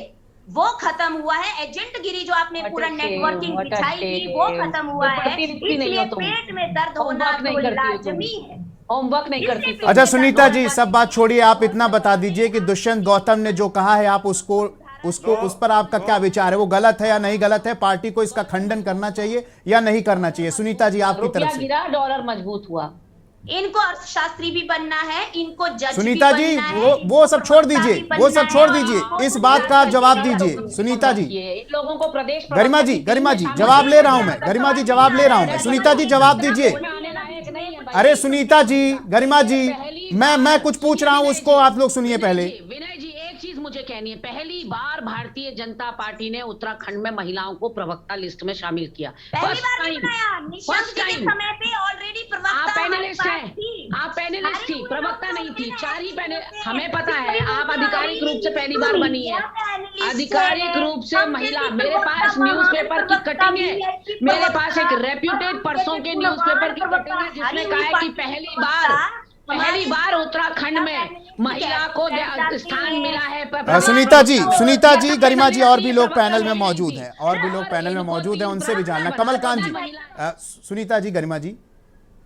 वो खत्म हुआ है। एजेंट गिरी जो आपने पूरा नेटवर्किंग दिखाई थी, वो खत्म हुआ है। इसलिए पेट में दर्द होना तो लाजमी है। होमवर्क नहीं करती तो। अच्छा सुनीता जी, सब बात छोड़िए, आप इतना बता दीजिए कि दुष्यंत गौतम ने जो कहा है, आप उसको उस पर आपका क्या विचार है? वो गलत है या नहीं गलत है? पार्टी को इसका खंडन करना चाहिए या नहीं करना चाहिए? सुनीता जी, आपकी तरफ से। गिरा, डॉलर मजबूत हुआ। इनको अर्थशास्त्री भी बनना है, इनको जज सुनीता भी जी, बनना है, वो सब छोड़ दीजिए, वो सब छोड़ दीजिए, इस बात का आप जवाब दीजिए। सुनीता जी, इन लोगों को प्रदेश गरिमा जी जवाब ले रहा हूं मैं, गरिमा जी जवाब ले रहा हूं मैं, सुनीता जी जवाब दीजिए। अरे सुनीता जी, गरिमा जी, मैं कुछ पूछ रहा हूं, उसको आप लोग सुनिए पहले। विनय जी, एक चीज मुझे कहनी है, पहली बार भारतीय जनता पार्टी ने उत्तराखंड में महिलाओं को प्रवक्ता लिस्ट में शामिल किया। पहली बार बनाया, निशंक जी के समय पे ऑलरेडी प्रवक्ता पैनलिस्ट हैं, आप पैनलिस्ट थी, प्रवक्ता नहीं थी, 4 ही पैनल। हमें पता है आप आधिकारिक रूप से पहली बार बनी है, आधिकारिक रूप से महिला। मेरे पास न्यूज़पेपर की कटिंग है, मेरे पास एक रेप्यूटेड परसों के न्यूज़पेपर की कटिंग है जिसमें कहा है कि पहली बार उत्तराखंड में महिला को स्थान मिला है। सुनीता जी, गरिमा जी, और भी लोग पैनल में मौजूद हैं, और भी लोग पैनल में मौजूद हैं, उनसे भी जानना। कमलकांत जी, सुनीता जी, गरिमा जी,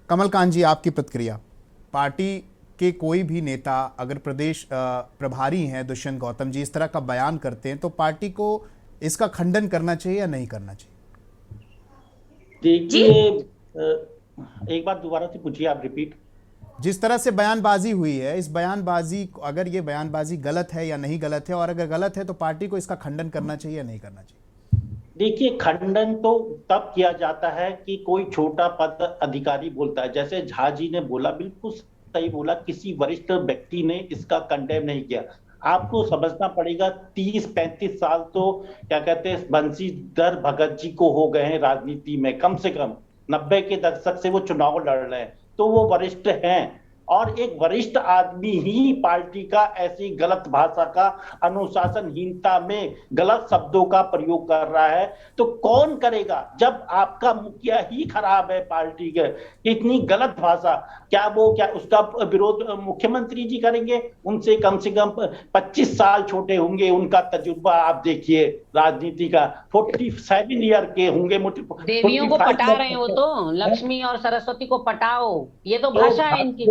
कमलकांत जी, आपकी प्रतिक्रिया। पार्टी के कोई भी नेता अगर प्रदेश प्रभारी हैं दुष्यंत गौतम जी, इस तरह का बयान करते हैं तो पार्टी को इसका खंडन करना चाहिए या नहीं करना चाहिए? देखिए, एक बार दोबारा से पूछिए, आप रिपीट। जिस तरह से बयानबाजी हुई है, इस बयानबाजी, अगर ये बयानबाजी गलत है या नहीं गलत है, और अगर गलत है तो पार्टी को इसका खंडन करना चाहिए या नहीं करना चाहिए? देखिए, खंडन तो तब किया जाता है कि कोई छोटा पद अधिकारी बोलता है, जैसे झा जी ने बोला, बिल्कुल सही बोला, किसी वरिष्ठ व्यक्ति ने इसका कंडेम नहीं किया। आपको समझना पड़ेगा, 30-35 साल तो क्या कहते हैं बंशीधर भगत जी को हो गए हैं राजनीति में, कम से कम 90 के दशक से वो चुनाव लड़ रहे हैं, तो वो वरिष्ठ हैं। और एक वरिष्ठ आदमी ही पार्टी का ऐसी गलत भाषा का, अनुशासनहीनता में गलत शब्दों का प्रयोग कर रहा है, तो कौन करेगा? जब आपका मुखिया ही खराब है पार्टी के, इतनी गलत भाषा, क्या उसका विरोध मुख्यमंत्री जी करेंगे? उनसे कम से कम 25 साल छोटे होंगे, उनका तजुर्बा आप देखिए राजनीति का, 47 ईयर के होंगे। देवियों को पटा रहे हो तो लक्ष्मी और सरस्वती को पटाओ, ये तो भाषा है इनकी।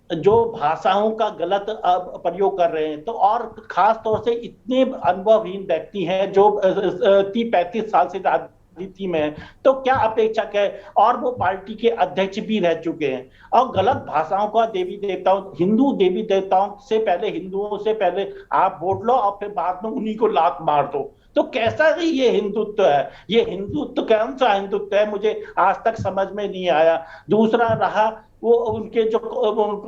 जो भाषाओं का गलत प्रयोग कर रहे हैं, तो और खास तौर से इतने अनुभवहीन व्यक्ति हैं जो 30-35 साल से राजनीति में है, तो क्या अपेक्षा है? और वो पार्टी के अध्यक्ष भी रह चुके हैं, और गलत भाषाओं का देवी देवताओं, हिंदू देवी देवताओं से पहले, हिंदुओं से पहले आप वोट लो और फिर बाद में उन्हीं को लात मार दो, तो कैसा ये हिंदुत्व है? ये हिंदुत्व कौन सा हिंदुत्व है? मुझे आज तक समझ में नहीं आया। दूसरा रहा वो उनके जो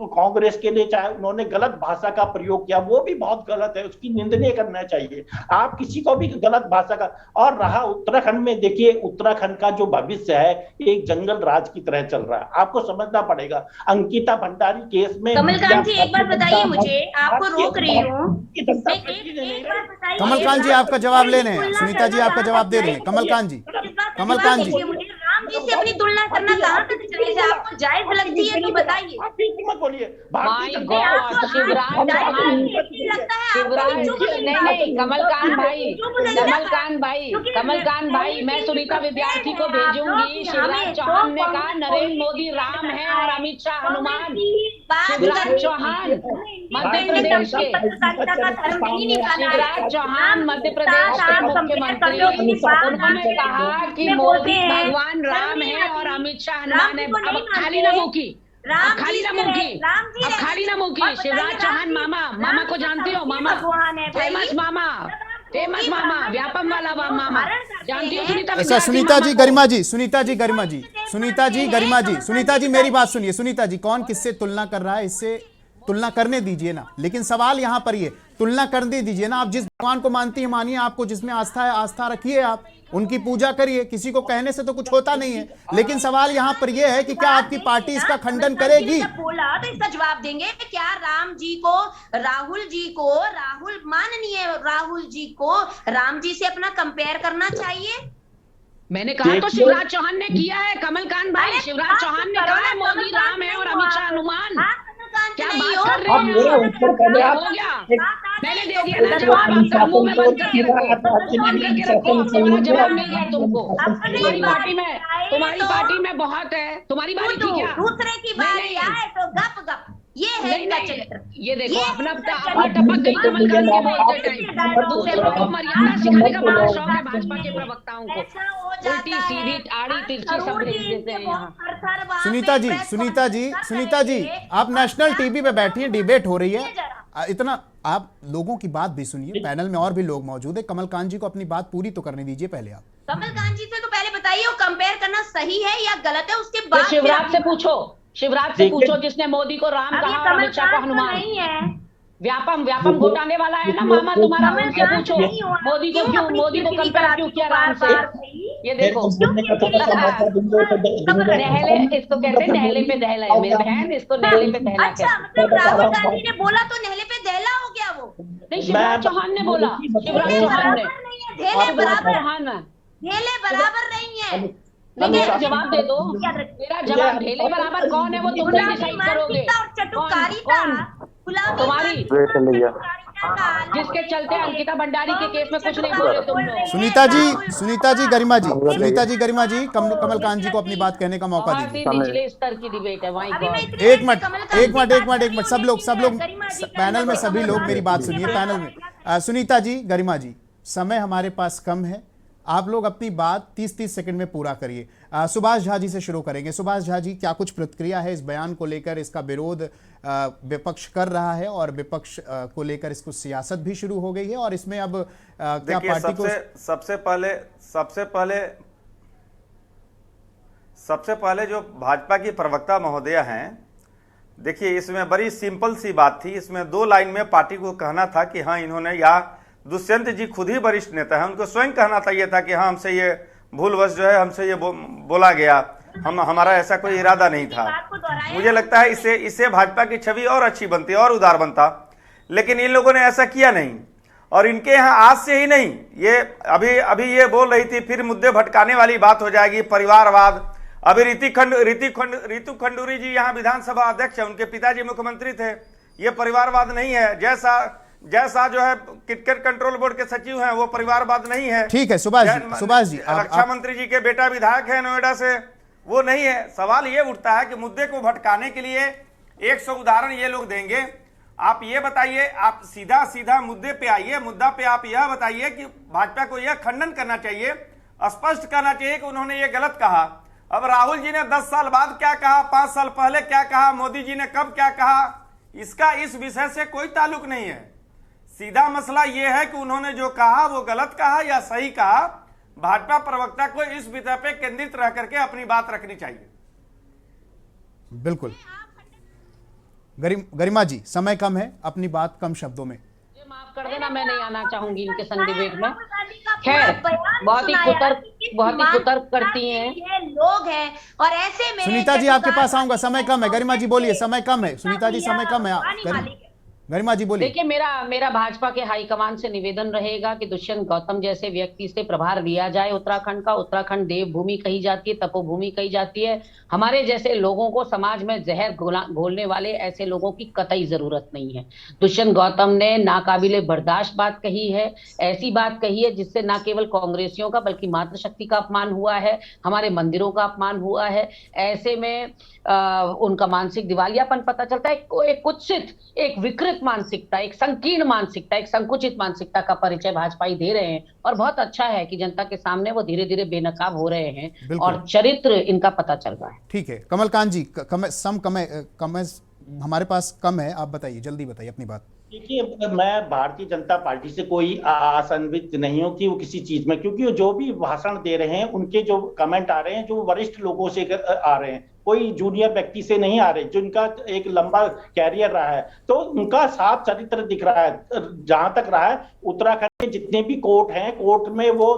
कांग्रेस के लिए, चाहे उन्होंने गलत भाषा का प्रयोग किया, वो भी बहुत गलत है, उसकी निंदनीय करना चाहिए। आप किसी को भी गलत भाषा का। और रहा उत्तराखंड में, देखिए उत्तराखंड का जो भविष्य है एक जंगल राज की तरह चल रहा है, आपको समझना पड़ेगा। अंकिता भंडारी केस में, कमलकांत जी एक बार बताइए मुझे, आपको रोक रही हूँ, कमलकांत जी आपका जवाब ले रहे हैं, सुनीता जी आपका जवाब दे रहे हैं। कमलकांत जी, राम जी से अपनी तुलना करना कहाँ तक जायज है? आपको जायज लगती है तो बताइए। मत बोलिए। नहीं, कमलकांत भाई, मैं सुनीता विद्यार्थी को भेजूंगी। शिवराज चौहान ने कहा नरेंद्र मोदी राम है और अमित शाह हनुमान। शिवराज चौहान मध्य प्रदेश के, शिवराज चौहान मध्य प्रदेश के मुख्यमंत्री, उन्होंने कहा कि मोदी भगवान राम है और अमित शाह हनुमान है। अब खाली ना मुखी, अब खाली ना मुखी। शिवराज चौहान मामा को जानती हो? मामा, फेमस मामा, व्यापम वाला मामा, जानती हो सुनीता? अच्छा सुनीता जी, गरिमा जी, सुनीता जी मेरी बात सुनिए। सुनीता जी, कौन किससे तुलना कर रहा है, इससे तुलना करने दीजिए ना, लेकिन सवाल यहाँ पर ये, तुलना करने दीजिए ना। आप जिस भगवान को मानती है मानिए, आपको जिसमें आस्था है आस्था रखिए, आप उनकी पूजा करिए, किसी को कहने से तो कुछ होता नहीं है। लेकिन सवाल यहाँ पर यह है कि क्या आपकी पार्टी इसका खंडन करेगी? बोला तो इसका जवाब देंगे। क्या राहुल माननीय राहुल जी को राम जी से अपना कंपेयर करना चाहिए? मैंने कहा तो शिवराज चौहान ने किया है कमलकांत भाई, शिवराज चौहान ने कहा है मोदी राम है और अमित शाह हनुमान। क्या बात कर रहे हैं? मेरा उत्तर पहले आप मैंने दे दिया ना जवाब, अपना मुंह में बंद करके रखो, बंद करके रखो, तुम्हारा जवाब मिल गया तुमको। तुम्हारी पार्टी में बहुत है, तुम्हारी बारी थी क्या? दूसरे की बारी आए तो गप गप, ये है इनका चरित्र। ये देखो अपना टपक गई कमल कांत के बोलते टाइम, दूसरों को मर्यादा सिखाने का बड़ा शौक है भाजपा के प्रवक्ताओं को, उल्टी सीधी आड़ी तिरछी सब लिख देते हैं यहाँ। सुनीता जी आप नेशनल टीवी पे बैठी हैं, डिबेट हो रही है, इतना आप लोगों की बात भी सुनिए, पैनल में और भी लोग मौजूद है, कमल कांत जी को अपनी बात पूरी तो करने दीजिए पहले आप। कमल कांत जी से तो पहले बताइए वो कंपेयर करना सही है या गलत है, उसके बाद शिवराज से पूछो, शिवराज से पूछो जिसने मोदी को राम कहा और अमित शाह को हनुमान। नहीं है व्यापम घोटाने वाला है ना मामा तुम्हारा, उनसे पूछो मोदी को कंपेयर क्यों किया राम से। ये देखो नहले, इसको कहते हैं नहले पे दहला है मेरी बहन, इसको नहले पे दहला कहते हैं। मतलब राहुल गांधी ने बोला तो नहले पे दहला हो गया वो? नहीं, शिवराज चौहान ने बोला, शिवराज चौहान ने, ढेले बराबर नहीं है। मेरा जवाब दे दो, मेरा जवाब, ढेले बराबर कौन है वो तुम नहीं डिसाइड करोगे। तुम्हारी जिसके चलते अंकिता भंडारी के केस में कुछ नहीं बोले तुम लोग। सुनीता जी गरिमा जी कमल कांत जी को अपनी बात कहने का मौका दीजिए। निचले स्तर की डिबेट है वहीं। एक मिनट सब लोग पैनल में सभी लोग मेरी बात सुनिए पैनल में। सुनीता जी गरिमा जी, समय हमारे पास कम है, आप लोग अपनी बात 30 सेकंड में पूरा करिए। सुभाष झा जी से शुरू करेंगे। सुभाष झा जी, क्या कुछ प्रतिक्रिया है इस बयान को लेकर? इसका विरोध विपक्ष कर रहा है और विपक्ष को लेकर इसको सियासत भी शुरू हो गई है, और इसमें अब क्या पार्टी को सबसे पहले जो भाजपा की प्रवक्ता महोदया हैं, देखिए इसमें बड़ी सिंपल सी बात थी। इसमें 2 लाइन में पार्टी को कहना था कि हाँ इन्होंने, या दुष्यंत जी खुद ही वरिष्ठ नेता है, उनको स्वयं कहना चाहिए था कि हाँ हमसे ये भूलवश जो है हमसे ये बोला गया, हमारा ऐसा कोई इरादा नहीं था। मुझे लगता है इससे भाजपा की छवि और अच्छी बनती और उदार बनता, लेकिन इन लोगों ने ऐसा किया नहीं। और इनके यहाँ आज से ही नहीं, ये अभी ये बोल रही थी, फिर मुद्दे भटकाने वाली बात हो जाएगी, परिवारवाद। अभी रितु खंडूरी जी यहाँ विधानसभा अध्यक्ष है, उनके पिताजी मुख्यमंत्री थे। ये परिवारवाद नहीं है। जैसा जो है क्रिकेट कंट्रोल बोर्ड के सचिव हैं, वो परिवारवाद नहीं है। ठीक है सुभाष जी रक्षा मंत्री जी के बेटा विधायक है नोएडा से, वो नहीं है। सवाल ये उठता है कि मुद्दे को भटकाने के लिए 100 उदाहरण ये लोग देंगे। आप ये बताइए, आप सीधा मुद्दे पे आइए। मुद्दा पे आप यह बताइए कि भाजपा को यह खंडन करना चाहिए, स्पष्ट करना चाहिए कि उन्होंने ये गलत कहा। अब राहुल जी ने 10 साल बाद क्या कहा, 5 साल पहले क्या कहा, मोदी जी ने कब क्या कहा, इसका इस विषय से कोई ताल्लुक नहीं है। सीधा मसला यह है कि उन्होंने जो कहा वो गलत कहा या सही कहा। भाजपा प्रवक्ता को इस विषय पे केंद्रित रह करके अपनी बात रखनी चाहिए। बिल्कुल। गरिमा जी, समय कम है, अपनी बात कम शब्दों में। माफ कर देना, मैं नहीं आना चाहूंगी इनके संग डिबेट में। खैर, बहुत ही कुतर्क करती हैं ये लोग हैं, और ऐसे में सुनीता जी आपके पास आऊंगा, समय कम है। गरिमा जी बोलिए, समय कम है। सुनीता जी समय कम है, गरिमा जी बोलिए। देखिए, मेरा भाजपा के हाईकमान से निवेदन रहेगा कि दुष्यंत गौतम जैसे व्यक्ति से प्रभार लिया जाए उत्तराखंड का। उत्तराखंड देवभूमि कही जाती है, तपोभूमि कही जाती है। हमारे जैसे लोगों को, समाज में जहर घोलने वाले ऐसे लोगों की कतई जरूरत नहीं है। दुष्यंत गौतम ने नाकाबिले बर्दाश्त बात कही है, ऐसी बात कही है जिससे न केवल कांग्रेसियों का बल्कि मातृशक्ति का अपमान हुआ है, हमारे मंदिरों का अपमान हुआ है। ऐसे में उनका मानसिक दिवालियापन पता चलता है। एक कुत्सित, एक विकृत मानसिकता, एक संकीर्ण मानसिकता, एक संकुचित मानसिकता का परिचय भाजपाई दे रहे हैं, और बहुत अच्छा है कि जनता के सामने वो धीरे धीरे बेनकाब हो रहे हैं और चरित्र इनका पता चल रहा है। ठीक है कमल कांत जी, हमारे पास कम है, आप बताइए, जल्दी बताइए अपनी बात। देखिए, मैं भारतीय जनता पार्टी से कोई आशान्वित नहीं हूँ कि वो किसी चीज में, क्योंकि जो भी भाषण दे रहे हैं, उनके जो कमेंट आ रहे हैं, जो वरिष्ठ लोगों से आ रहे हैं, कोई जूनियर व्यक्ति से नहीं आ रहे, जिनका एक लंबा कैरियर रहा है, तो उनका साफ चरित्र दिख रहा है। जहां तक रहा है, उत्तराखंड के जितने भी कोर्ट हैं, कोर्ट में वो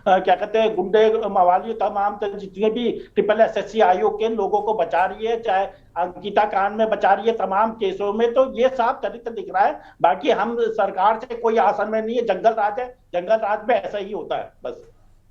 क्या कहते हैं, गुंडे मवाली तमाम जितने भी SSC आयोग के लोगों को बचा रही है, चाहे अंकिता कांड में बचा रही है, तमाम केसों में, तो ये साफ चरित्र दिख रहा है। बाकी हम सरकार से कोई आसन में नहीं है, जंगल राज है, जंगल राज में ऐसा ही होता है बस।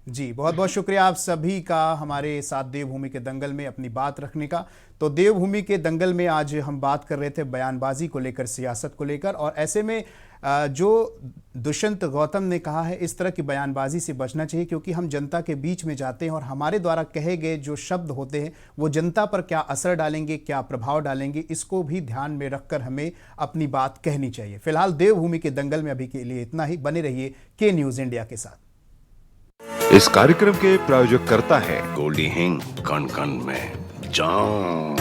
जी, बहुत बहुत शुक्रिया आप सभी का हमारे साथ देवभूमि के दंगल में अपनी बात रखने का। तो देवभूमि के दंगल में आज हम बात कर रहे थे बयानबाजी को लेकर, सियासत को लेकर, और ऐसे में जो दुष्यंत गौतम ने कहा है इस तरह की बयानबाजी से बचना चाहिए, क्योंकि हम जनता के बीच में जाते हैं और हमारे द्वारा कहे गए जो शब्द होते हैं वो जनता पर क्या असर डालेंगे, क्या प्रभाव डालेंगे, इसको भी ध्यान में रखकर हमें अपनी बात कहनी चाहिए। फिलहाल देवभूमि के दंगल में अभी के लिए इतना ही। बने रहिए के न्यूज़ इंडिया के साथ। इस कार्यक्रम के प्रायोजक करता है गोल्डी हिंग, कण कण में जान,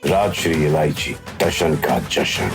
राजश्री इलायची, दर्शन का जश्न।